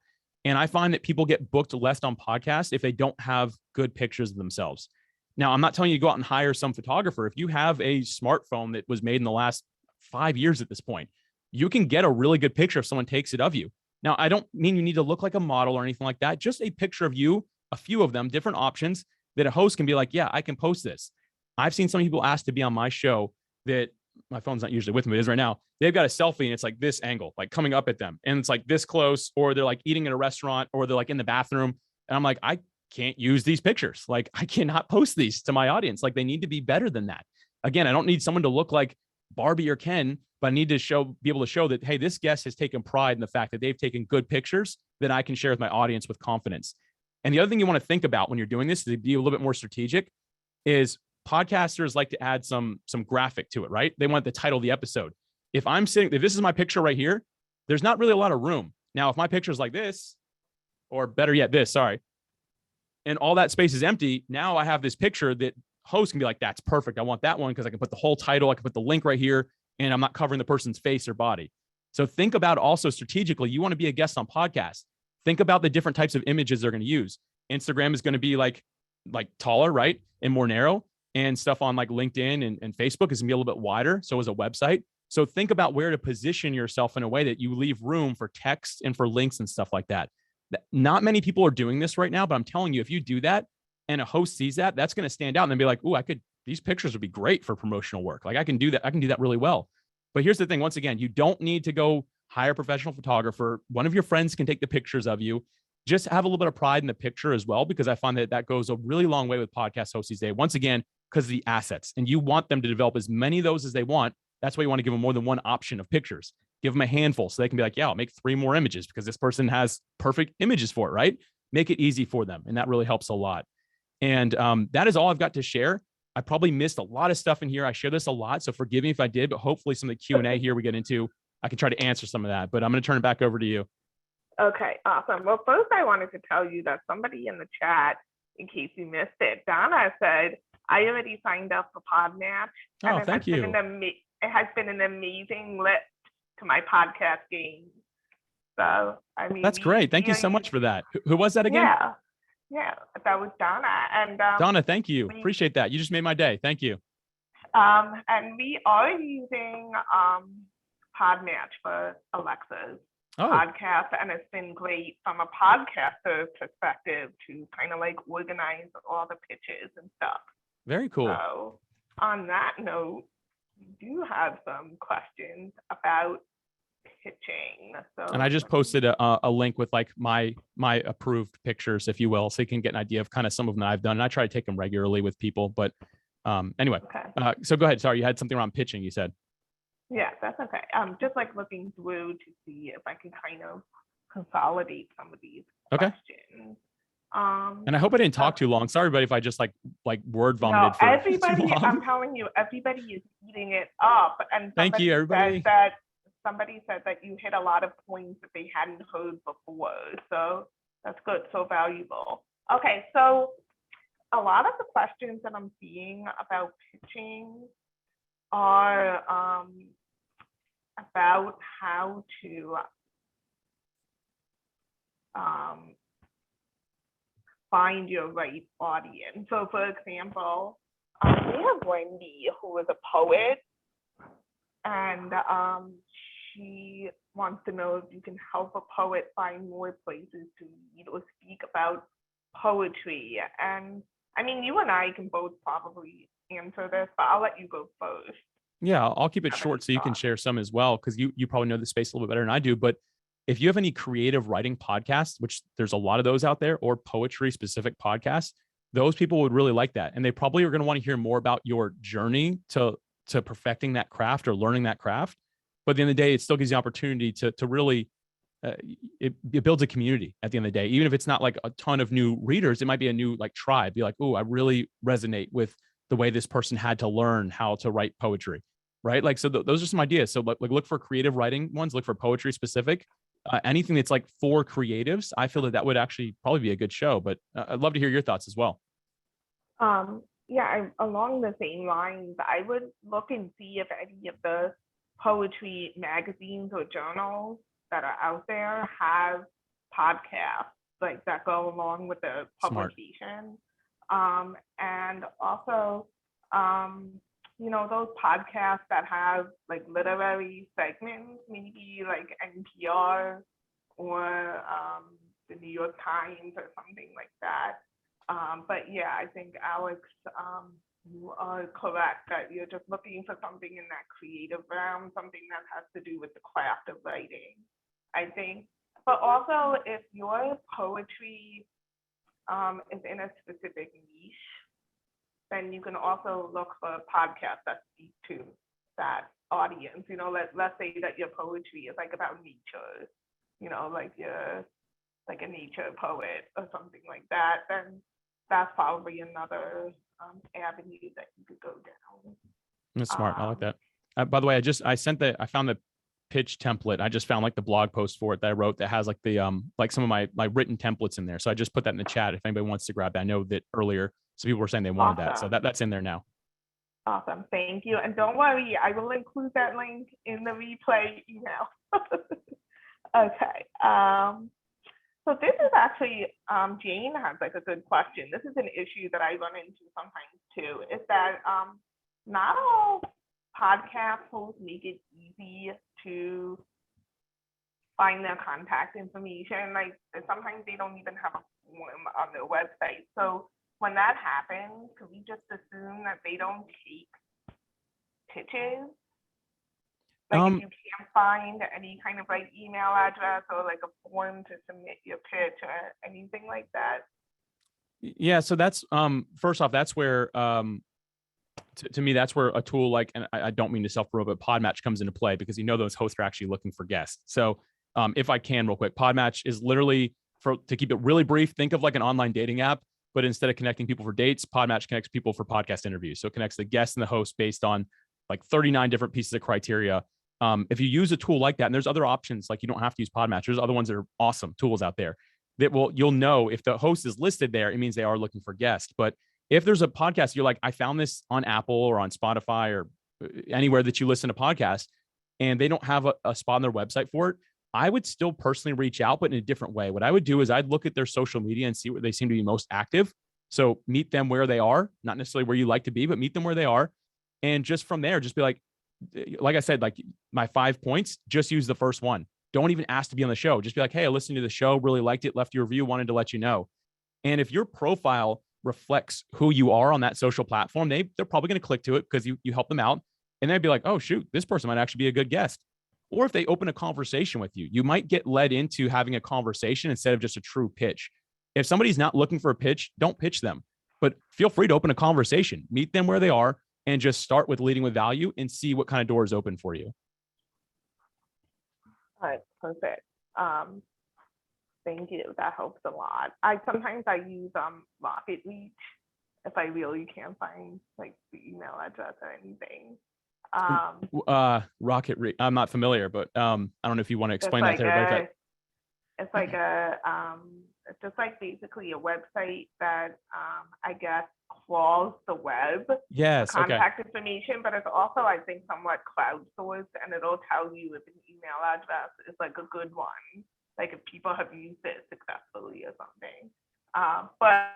And I find that people get booked less on podcasts if they don't have good pictures of themselves. Now, I'm not telling you to go out and hire some photographer. If you have a smartphone that was made in the last 5 years at this point, you can get a really good picture if someone takes it of you. Now, I don't mean you need to look like a model or anything like that. Just a picture of you, a few of them, different options that a host can be like, yeah, I can post this. I've seen some people ask to be on my show that my phone's not usually with me, it is right now. They've got a selfie and it's like this angle, like coming up at them. And it's like this close, or they're like eating at a restaurant, or they're like in the bathroom. And I'm like, I can't use these pictures. Like I cannot post these to my audience. Like they need to be better than that. Again, I don't need someone to look like Barbie or Ken, but I need to be able to show that, hey, this guest has taken pride in the fact that they've taken good pictures that I can share with my audience with confidence. And the other thing you want to think about when you're doing this to be a little bit more strategic is podcasters like to add some graphic to it, right? They want the title of the episode. If this is my picture right here, there's not really a lot of room. Now, if my picture is like this, or better yet, this, sorry, and all that space is empty, now I have this picture that host can be like, that's perfect. I want that one because I can put the whole title, I can put the link right here, and I'm not covering the person's face or body. So think about also strategically, you want to be a guest on podcasts. Think about the different types of images they're going to use. Instagram is going to be like taller, right? And more narrow. And stuff on like LinkedIn and Facebook is gonna be a little bit wider. So is a website. So think about where to position yourself in a way that you leave room for text and for links and stuff like that. Not many people are doing this right now, but I'm telling you, if you do that and a host sees that, that's going to stand out and then be like, oh, these pictures would be great for promotional work. Like I can do that. I can do that really well. But here's the thing. Once again, you don't need to go hire a professional photographer. One of your friends can take the pictures of you. Just have a little bit of pride in the picture as well, because I find that goes a really long way with podcast hosts these days. Once again, because of the assets, and you want them to develop as many of those as they want. That's why you want to give them more than one option of pictures. Give them a handful so they can be like, yeah, I'll make 3 more images because this person has perfect images for it, right? Make it easy for them. And that really helps a lot. And that is all I've got to share. I probably missed a lot of stuff in here. I share this a lot, so forgive me if I did, but hopefully some of the Q&A here we get into, I can try to answer some of that, but I'm going to turn it back over to you. Okay, awesome. Well, first I wanted to tell you that somebody in the chat, in case you missed it, Donna said, I already signed up for Podmatch. Oh, thank you. It has been an amazing lift to my podcast game. So, I mean, that's great. Thank you so much for that. Who was that again? Yeah, that was Donna. And Donna, thank you. Appreciate that. You just made my day. Thank you. And we are using Podmatch for Alexa's podcast, and it's been great from a podcaster perspective to kind of like organize all the pitches and stuff. Very cool. So on that note, we do have some questions about pitching. So And I just posted a link with like my approved pictures, if you will, so you can get an idea of kind of some of them that I've done. And I try to take them regularly with people. But anyway, okay. So go ahead. Sorry, you had something around pitching, you said. Yeah, that's okay. Just like looking through to see if I can kind of consolidate some of these questions. And I hope I didn't talk too long. Sorry, everybody, if I just like word vomited no, for everybody, too long. I'm telling you, everybody is eating it up. And Thank you, everybody. Somebody said that you hit a lot of points that they hadn't heard before. So that's good, so valuable. Okay, so a lot of the questions that I'm seeing about pitching are about how to find your right audience. So for example, we have Wendy, who is a poet, and she wants to know if you can help a poet find more places to read or speak about poetry. And I mean, you and I can both probably answer this, but I'll let you go first. Yeah, I'll keep it short so you can share some as well, because you probably know the space a little bit better than I do. But if you have any creative writing podcasts, which there's a lot of those out there, or poetry specific podcasts, those people would really like that. And they probably are going to want to hear more about your journey to perfecting that craft or learning that craft. But at the end of the day, it still gives you the opportunity to really, it builds a community at the end of the day. Even if it's not like a ton of new readers, it might be a new like tribe. Be like, oh, I really resonate with the way this person had to learn how to write poetry, right? Like, so those are some ideas. So like look for creative writing ones, look for poetry specific. Anything that's like for creatives, I feel that would actually probably be a good show. But I'd love to hear your thoughts as well. Yeah, along the same lines, I would look and see if any of the poetry magazines or journals that are out there have podcasts like that go along with the publication. And also, those podcasts that have like literary segments, maybe like NPR or the New York Times or something like that. But yeah, I think Alex, you are correct that you're just looking for something in that creative realm, something that has to do with the craft of writing, I think. But also, if your poetry is in a specific niche, then you can also look for podcasts that speak to that audience. Let's say that your poetry is like about nature, like you're like a nature poet or something like that, then that's probably another avenue that you could go down. That's smart. I like that. By the way, I found the pitch template. I just found like the blog post for it that I wrote that has like the like some of my written templates in there. So I just put that in the chat if anybody wants to grab that. I know that earlier some people were saying they wanted that. So that's in there now. Awesome. Thank you. And don't worry, I will include that link in the replay email. Okay. So this is actually, Jane has like a good question. This is an issue that I run into sometimes too, is that not all podcast hosts make it easy to find their contact information. Like sometimes they don't even have a form on their website. So when that happens, can we just assume that they don't take pitches? Like if you can't find any kind of like email address or like a form to submit your pitch or anything like that? Yeah, so that's first off, that's where to me that's where a tool like, and I don't mean to self-promote, but Podmatch comes into play, because those hosts are actually looking for guests. So if I can real quick, Podmatch is literally, to keep it really brief, think of like an online dating app, but instead of connecting people for dates, Podmatch connects people for podcast interviews. So it connects the guest and the host based on like 39 different pieces of criteria. If you use a tool like that, and there's other options, like you don't have to use Podmatch. There's other ones that are awesome tools out there that you'll know if the host is listed there, it means they are looking for guests. But if there's a podcast, you're like, I found this on Apple or on Spotify or anywhere that you listen to podcasts, and they don't have a spot on their website for it, I would still personally reach out, but in a different way. What I would do is I'd look at their social media and see where they seem to be most active. So meet them where they are, not necessarily where you like to be, but meet them where they are. And just from there, just be like I said, like my 5 points, just use the first one. Don't even ask to be on the show. Just be like, hey, I listened to the show, really liked it, left you a review, wanted to let you know. And if your profile reflects who you are on that social platform, they're probably going to click to it because you help them out. And they'd be like, oh, shoot, this person might actually be a good guest. or if they open a conversation with you. You might get led into having a conversation instead of just a true pitch. If somebody's not looking for a pitch, don't pitch them, but feel free to open a conversation, meet them where they are, and just start with leading with value and see what kind of doors open for you. All right, perfect. Thank you. That helps a lot. Sometimes I use Rocket Reach if I really can't find like the email address or anything. Rocket Reach. I'm not familiar, but I don't know if you want to explain that to everybody. It's like it's just like basically a website that I guess crawls the web Yes. for contact information, but it's also, I think, somewhat crowdsourced, and it'll tell you if an email address is like a good one, like if people have used it successfully or something. But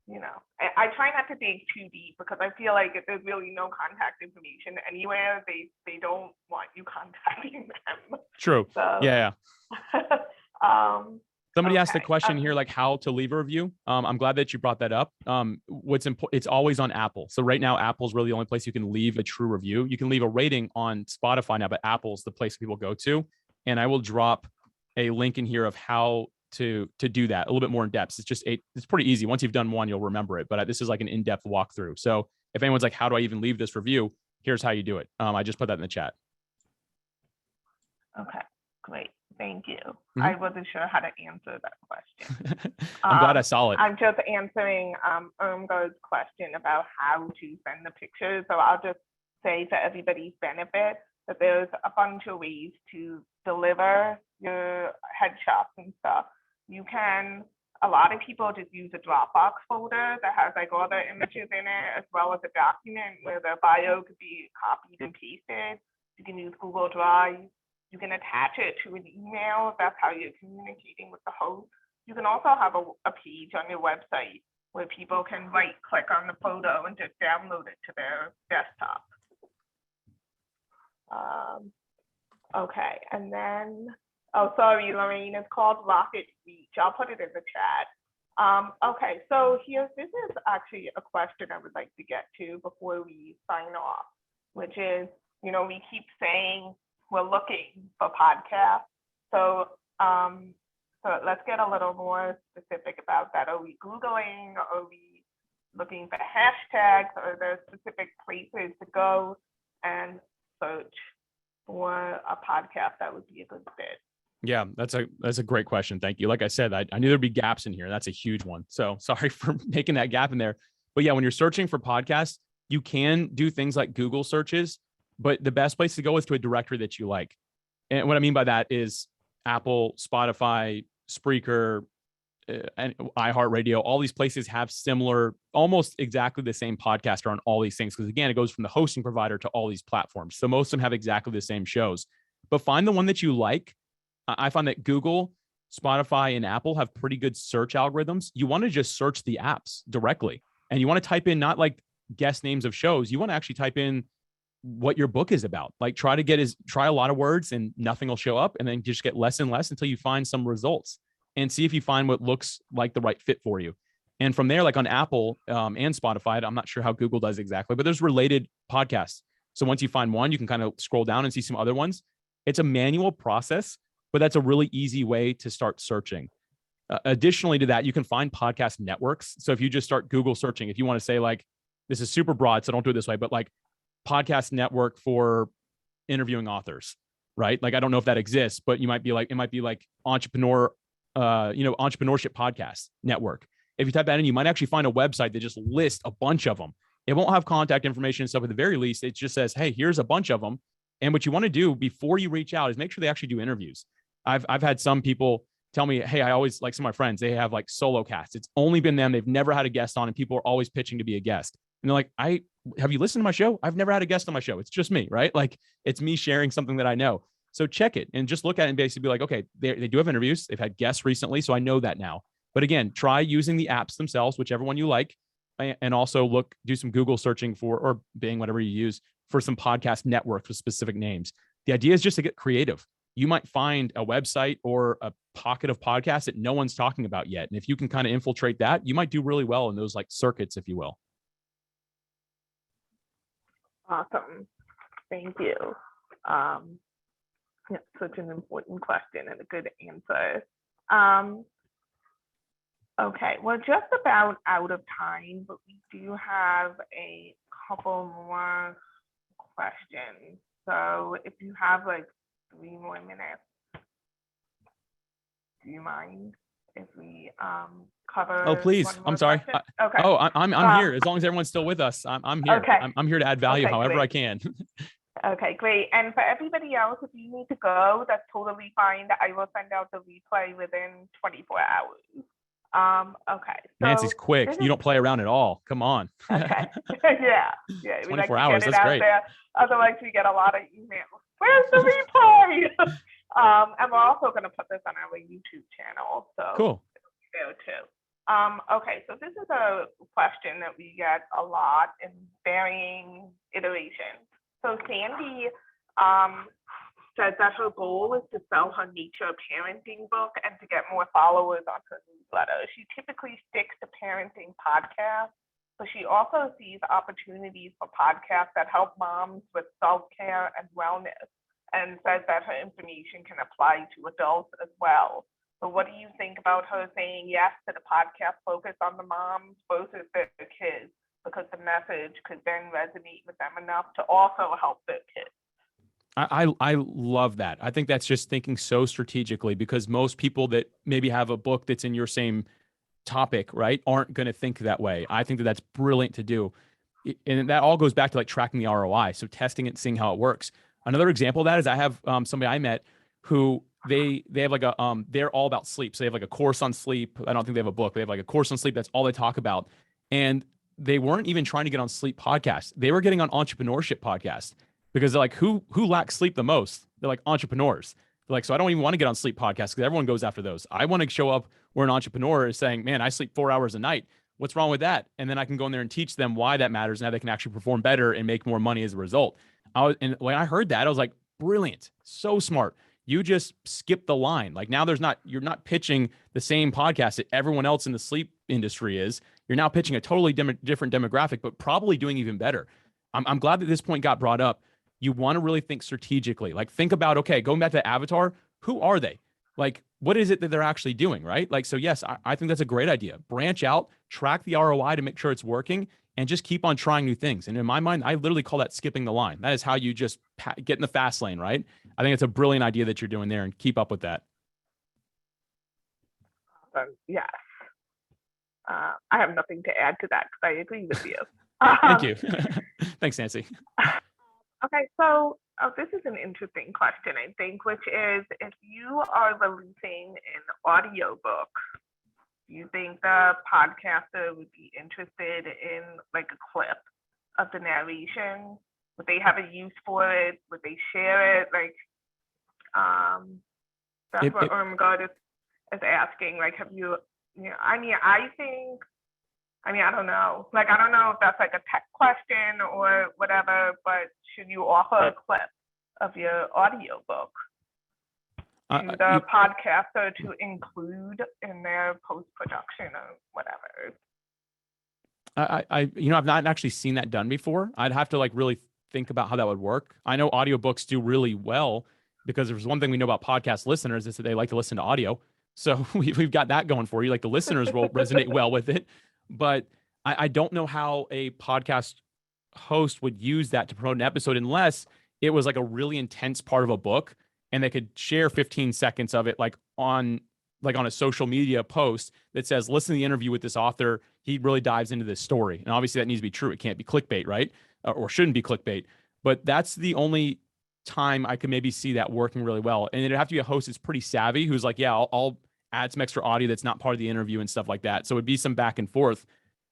you know, I try not to dig too deep because I feel like if there's really no contact information anywhere, they don't want you contacting them. True. So, yeah. Somebody asked a okay. question here, like how to leave a review. I'm glad that you brought that up. What's important, it's always on Apple. So right now, Apple's really the only place you can leave a true review. You can leave a rating on Spotify now, but Apple's the place people go to. And I will drop a link in here of how to do that a little bit more in depth. It's pretty easy. Once you've done one, you'll remember it. But this is like an in-depth walkthrough. So if anyone's like, how do I even leave this review? Here's how you do it. I just put that in the chat. Okay, great. Thank you. I wasn't sure how to answer that question. I'm glad I saw it. I'm just answering Irmgard's question about how to send the pictures. So I'll just say for everybody's benefit that there's a bunch of ways to deliver your headshots and stuff. You can, a lot of people just use a Dropbox folder that has like all their images in it, as well as a document where the bio could be copied and pasted. You can use Google Drive. You can attach it to an email. That's how you're communicating with the host. You can also have a page on your website where people can right-click on the photo and just download it to their desktop. Okay, and then, oh, sorry, Lorraine, it's called Rocket Reach. I'll put it in the chat. Okay, so this is actually a question I would like to get to before we sign off, which is, you know, we keep saying we're looking for podcasts. So, so let's get a little more specific about that. Are we Googling? Are we looking for hashtags? Are there specific places to go and search for a podcast that would be a good fit? Yeah, that's a great question. Thank you. Like I said, I knew there'd be gaps in here. That's a huge one. So sorry for making that gap in there. But yeah, when you're searching for podcasts, you can do things like Google searches, but the best place to go is to a directory that you like. And what I mean by that is Apple, Spotify, Spreaker, and iHeartRadio. All these places have similar, almost exactly the same podcast on all these things. Because again, it goes from the hosting provider to all these platforms. So most of them have exactly the same shows. But find the one that you like. I find that Google, Spotify, and Apple have pretty good search algorithms. You want to just search the apps directly. And you want to type in not like guest names of shows. You want to actually type in what your book is about. Like try a lot of words and nothing will show up, and then just get less and less until you find some results and see if you find what looks like the right fit for you. And from there, like on Apple and Spotify, I'm not sure how Google does exactly, but there's related podcasts. So once you find one, you can kind of scroll down and see some other ones. It's a manual process, but that's a really easy way to start searching. Additionally to that, you can find podcast networks. So if you just start Google searching, if you want to say like, this is super broad, so don't do it this way, but like podcast network for interviewing authors, right? Like, I don't know if that exists, but it might be like entrepreneurship podcast network. If you type that in, you might actually find a website that just lists a bunch of them. It won't have contact information and stuff. At the very least, it just says, hey, here's a bunch of them. And what you want to do before you reach out is make sure they actually do interviews. I've had some people tell me, hey, I always, like some of my friends, they have like solo casts. It's only been them. They've never had a guest on, and people are always pitching to be a guest. And they're like, have you listened to my show? I've never had a guest on my show. It's just me, right? Like it's me sharing something that I know. So check it and just look at it and basically be like, okay, they do have interviews. They've had guests recently. So I know that now. But again, try using the apps themselves, whichever one you like. And also do some Google searching for, or Bing, whatever you use, for some podcast networks with specific names. The idea is just to get creative. You might find a website or a pocket of podcasts that no one's talking about yet. And if you can kind of infiltrate that, you might do really well in those like circuits, if you will. Awesome. Thank you. Yeah, such an important question and a good answer. Um, okay, we're just about out of time, but we do have a couple more questions. So if you have like 3 more minutes, do you mind if we cover Oh, please. one I'm more sorry. question? Okay. Oh, I'm here. As long as everyone's still with us, I'm here. Okay. I'm here to add value Okay, however I great. can. Okay, great. And for everybody else, if you need to go, that's totally fine. I will send out the replay within 24 hours. Okay. So Nancy's quick. You don't play around at all. Come on. Okay. Yeah. We like 24 to hours. get it That's out great. there. Otherwise, we get a lot of emails. Where's the replay? And we're also going to put this on our YouTube channel. So Cool. there too. Okay, so this is a question that we get a lot in varying iterations. So Sandy says that her goal is to sell her nature parenting book and to get more followers on her newsletter. She typically sticks to parenting podcasts, but she also sees opportunities for podcasts that help moms with self-care and wellness, and says that her information can apply to adults as well. So what do you think about her saying yes to the podcast focused on the moms versus their kids? Because the message could then resonate with them enough to also help their kids. I love that. I think that's just thinking so strategically, because most people that maybe have a book that's in your same topic, right, aren't going to think that way. I think that that's brilliant to do. And that all goes back to like tracking the ROI. So testing it and seeing how it works. Another example of that is I have somebody I met who they have like a they're all about sleep. So they have like a course on sleep. I don't think they have a book. They have like a course on sleep. That's all they talk about. And they weren't even trying to get on sleep podcasts. They were getting on entrepreneurship podcasts, because they're like, who lacks sleep the most? They're like entrepreneurs. They're like, so I don't even want to get on sleep podcasts because everyone goes after those. I want to show up where an entrepreneur is saying, man, I sleep 4 hours a night. What's wrong with that? And then I can go in there and teach them why that matters and how they can actually perform better and make more money as a result. And when I heard that, I was like, brilliant, so smart. You just skip the line. Like now you're not pitching the same podcast that everyone else in the sleep industry is. You're now pitching a totally different demographic, but probably doing even better. I'm glad that this point got brought up. You want to really think strategically. Like think about, okay, going back to Avatar, who are they? Like, what is it that they're actually doing, right? Like, so yes, I think that's a great idea. Branch out, track the ROI to make sure it's working, and just keep on trying new things. And in my mind, I literally call that skipping the line. That is how you just get in the fast lane, right? I think it's a brilliant idea that you're doing there, and keep up with that. Yes. I have nothing to add to that because I agree with you. Thank you. Thanks, Nancy. Okay, so this is an interesting question, I think, which is if you are releasing an audiobook, do you think the podcaster would be interested in like a clip of the narration? Would they have a use for it? Would they share it? Like, that's what Irmgard is asking. Like, have you, I mean, I don't know. Like, I don't know if that's like a tech question or whatever, but should you offer a clip of your audiobook to the podcaster to include in their post-production or whatever? I've not actually seen that done before. I'd have to like really think about how that would work. I know audiobooks do really well because there's one thing we know about podcast listeners is that they like to listen to audio. So we've got that going for you. Like the listeners will resonate well with it. But I don't know how a podcast host would use that to promote an episode unless it was like a really intense part of a book and they could share 15 seconds of it like on a social media post that says, listen to the interview with this author. He really dives into this story. And obviously that needs to be true. It can't be clickbait, right? Or shouldn't be clickbait. But that's the only time I could maybe see that working really well. And it'd have to be a host that's pretty savvy who's like, yeah, I'll add some extra audio that's not part of the interview and stuff like that. So it'd be some back and forth,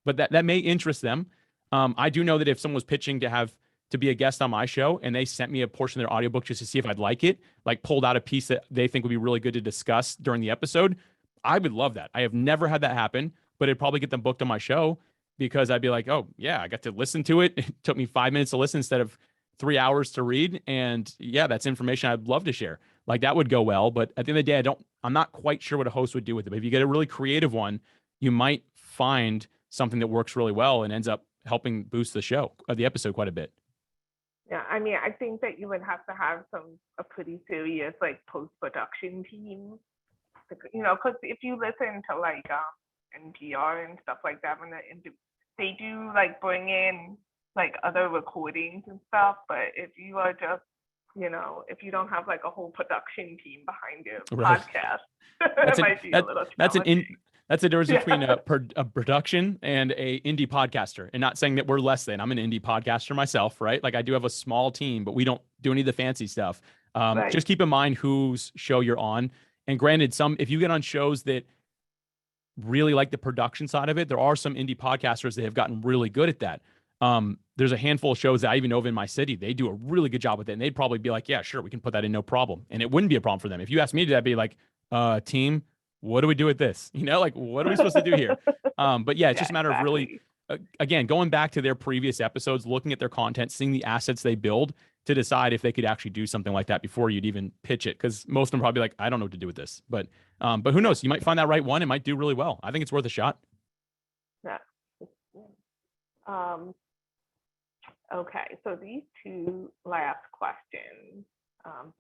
but that may interest them. I do know that if someone was pitching to be a guest on my show and they sent me a portion of their audiobook just to see if I'd like it, like pulled out a piece that they think would be really good to discuss during the episode, I would love that. I have never had that happen, but it'd probably get them booked on my show because I'd be like, oh yeah, I got to listen to it. It took me 5 minutes to listen instead of 3 hours to read. And yeah, that's information I'd love to share. Like that would go well. But at the end of the day, I'm not quite sure what a host would do with it. But if you get a really creative one, you might find something that works really well and ends up helping boost the episode quite a bit. Yeah, I mean, I think that you would have to have a pretty serious like post-production team, because if you listen to like NPR and stuff like that, when they do like bring in like other recordings and stuff, but if you are just, if you don't have like a whole production team behind your Right. podcast, That's it an might be a little that's challenging. that's the difference between Yeah. a production and a indie podcaster. And not saying that we're less than. I'm an indie podcaster myself, right? Like I do have a small team, but we don't do any of the fancy stuff. Right. Just keep in mind whose show you're on. And granted, if you get on shows that really like the production side of it, there are some indie podcasters that have gotten really good at that. There's a handful of shows that I even know of in my city. They do a really good job with it. And they'd probably be like, yeah, sure, we can put that in, no problem. And it wouldn't be a problem for them. If you asked me to do that, I'd be like, team, what do we do with this? Like, what are we supposed to do here? But yeah, it's Yeah, just a matter of really, exactly. again, going back to their previous episodes, looking at their content, seeing the assets they build to decide if they could actually do something like that before you'd even pitch it. Because most of them probably like, I don't know what to do with this. But who knows? You might find that right one. It might do really well. I think it's worth a shot. Yeah. Um, okay, so these two last questions,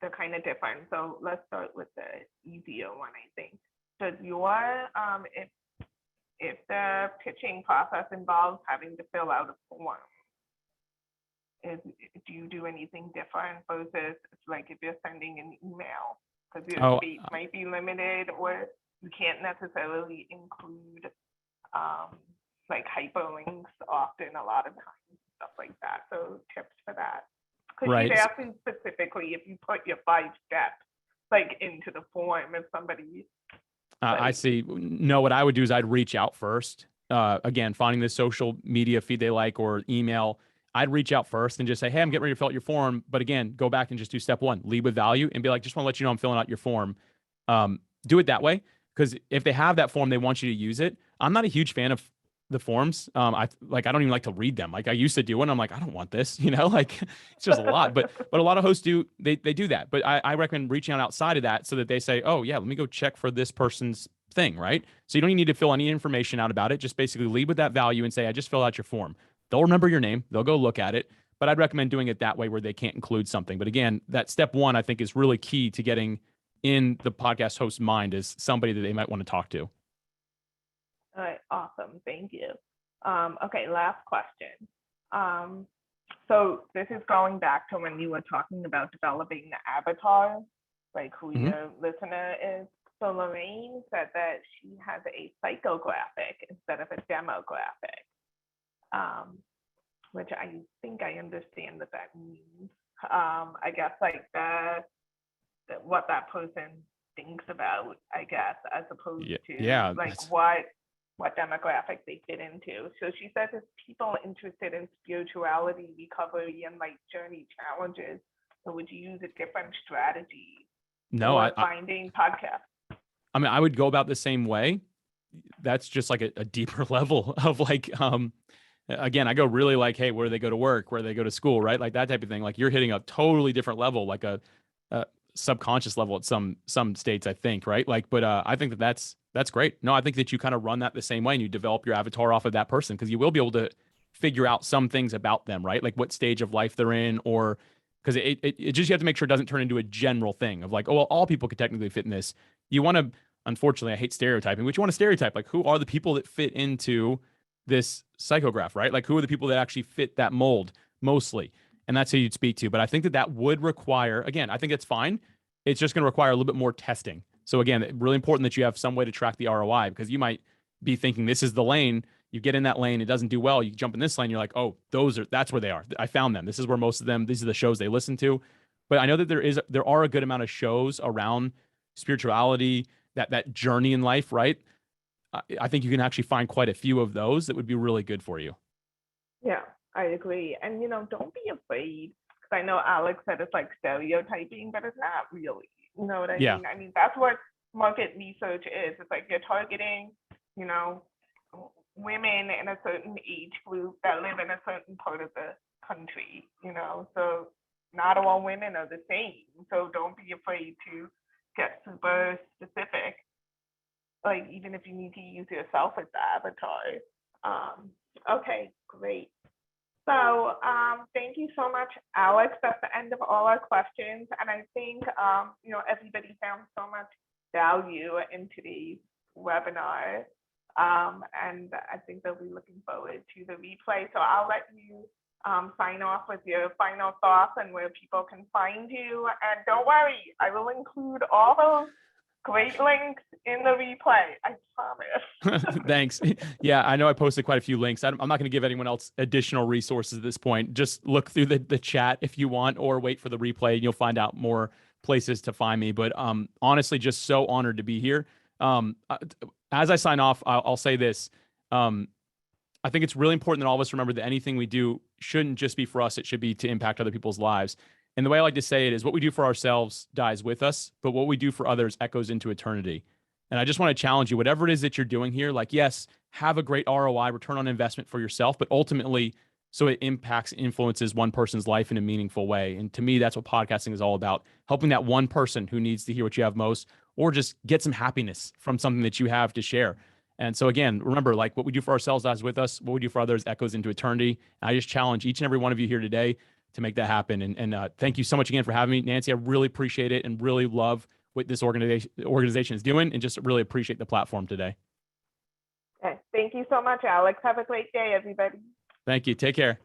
they're kind of different. So let's start with the easier one, I think. Does if the pitching process involves having to fill out a form, do you do anything different versus like if you're sending an email? Because your Oh, space might be limited, or you can't necessarily include like hyperlinks often a lot of times, stuff like that. So tips for that. Because she's right. asking specifically if you put your 5 steps like into the form, if somebody I see. No, what I would do is I'd reach out first. Again, finding the social media feed they like or email. I'd reach out first and just say, hey, I'm getting ready to fill out your form. But again, go back and just do step one, lead with value and be like, just want to let you know I'm filling out your form. Do it that way. Because if they have that form, they want you to use it. I'm not a huge fan of the forms. I don't even like to read them. Like I used to do it. I'm like, I don't want this, like it's just a lot. But a lot of hosts do, they do that. But I recommend reaching out outside of that so that they say, oh yeah, let me go check for this person's thing, right? So you don't even need to fill any information out about it. Just basically lead with that value and say, I just filled out your form. They'll remember your name. They'll go look at it. But I'd recommend doing it that way where they can't include something. But again, that step one, I think is really key to getting in the podcast host's mind as somebody that they might want to talk to. All right, awesome. Thank you. Okay, last question. So this is going back to when you were talking about developing the avatar, like who your listener is. So Lorraine said that she has a psychographic instead of a demographic, which I think I understand what that means. I guess like what that person thinks about, I guess, as opposed to like what demographic they fit into. So she says it's people interested in spirituality, recovery, and like journey challenges. So would you use a different strategy for finding podcasts? I mean, I would go about the same way. That's just like a deeper level of like, again, I go really like, hey, where do they go to work? Where do they go to school? Right? Like that type of thing. Like you're hitting a totally different level, like a subconscious level at some states, I think. Right? Like, but I think that's great. No, I think that you kind of run that the same way and you develop your avatar off of that person because you will be able to figure out some things about them, right? Like what stage of life they're in, or because it just, you have to make sure it doesn't turn into a general thing of like, oh, well, all people could technically fit in this. You want to, unfortunately, I hate stereotyping, but you want to stereotype like who are the people that fit into this psychograph, right? Like who are the people that actually fit that mold mostly? And that's who you'd speak to. But I think that would require, again, I think it's fine. It's just going to require a little bit more testing. So again, really important that you have some way to track the ROI because you might be thinking this is the lane. You get in that lane, it doesn't do well. You jump in this lane, you're like, oh, that's where they are. I found them. This is where most of them, these are the shows they listen to. But I know that there are a good amount of shows around spirituality, that journey in life, right? I think you can actually find quite a few of those that would be really good for you. Yeah, I agree. And, don't be afraid. Because I know Alex said it's like stereotyping, but it's not really. You know what I mean? I mean, that's what market research is. It's like you're targeting, women in a certain age group that live in a certain part of the country, So not all women are the same. So don't be afraid to get super specific. Like even if you need to use yourself as the avatar. Okay, great. So thank you so much, Alex. That's the end of all our questions. And I think, everybody found so much value in today's webinar. And I think they'll be looking forward to the replay. So I'll let you sign off with your final thoughts and where people can find you. And don't worry, I will include all those great links in the replay. I promise. Thanks. Yeah, I know I posted quite a few links. I'm not going to give anyone else additional resources at this point. Just look through the chat if you want, or wait for the replay and you'll find out more places to find me. But honestly, just so honored to be here. As I sign off, I'll say this. I think it's really important that all of us remember that anything we do shouldn't just be for us. It should be to impact other people's lives. And the way I like to say it is, what we do for ourselves dies with us, but what we do for others echoes into eternity. And I just want to challenge you, whatever it is that you're doing here, like, yes, have a great ROI, return on investment for yourself, but ultimately, so it impacts, influences one person's life in a meaningful way. And to me, that's what podcasting is all about, helping that one person who needs to hear what you have most, or just get some happiness from something that you have to share. And so again, remember, like, what we do for ourselves dies with us, what we do for others echoes into eternity. And I just challenge each and every one of you here today to make that happen. And thank you so much again for having me, Nancy. I really appreciate it and really love what this organization is doing, and just really appreciate the platform today. Okay. Thank you so much, Alex. Have a great day, everybody. Thank you. Take care.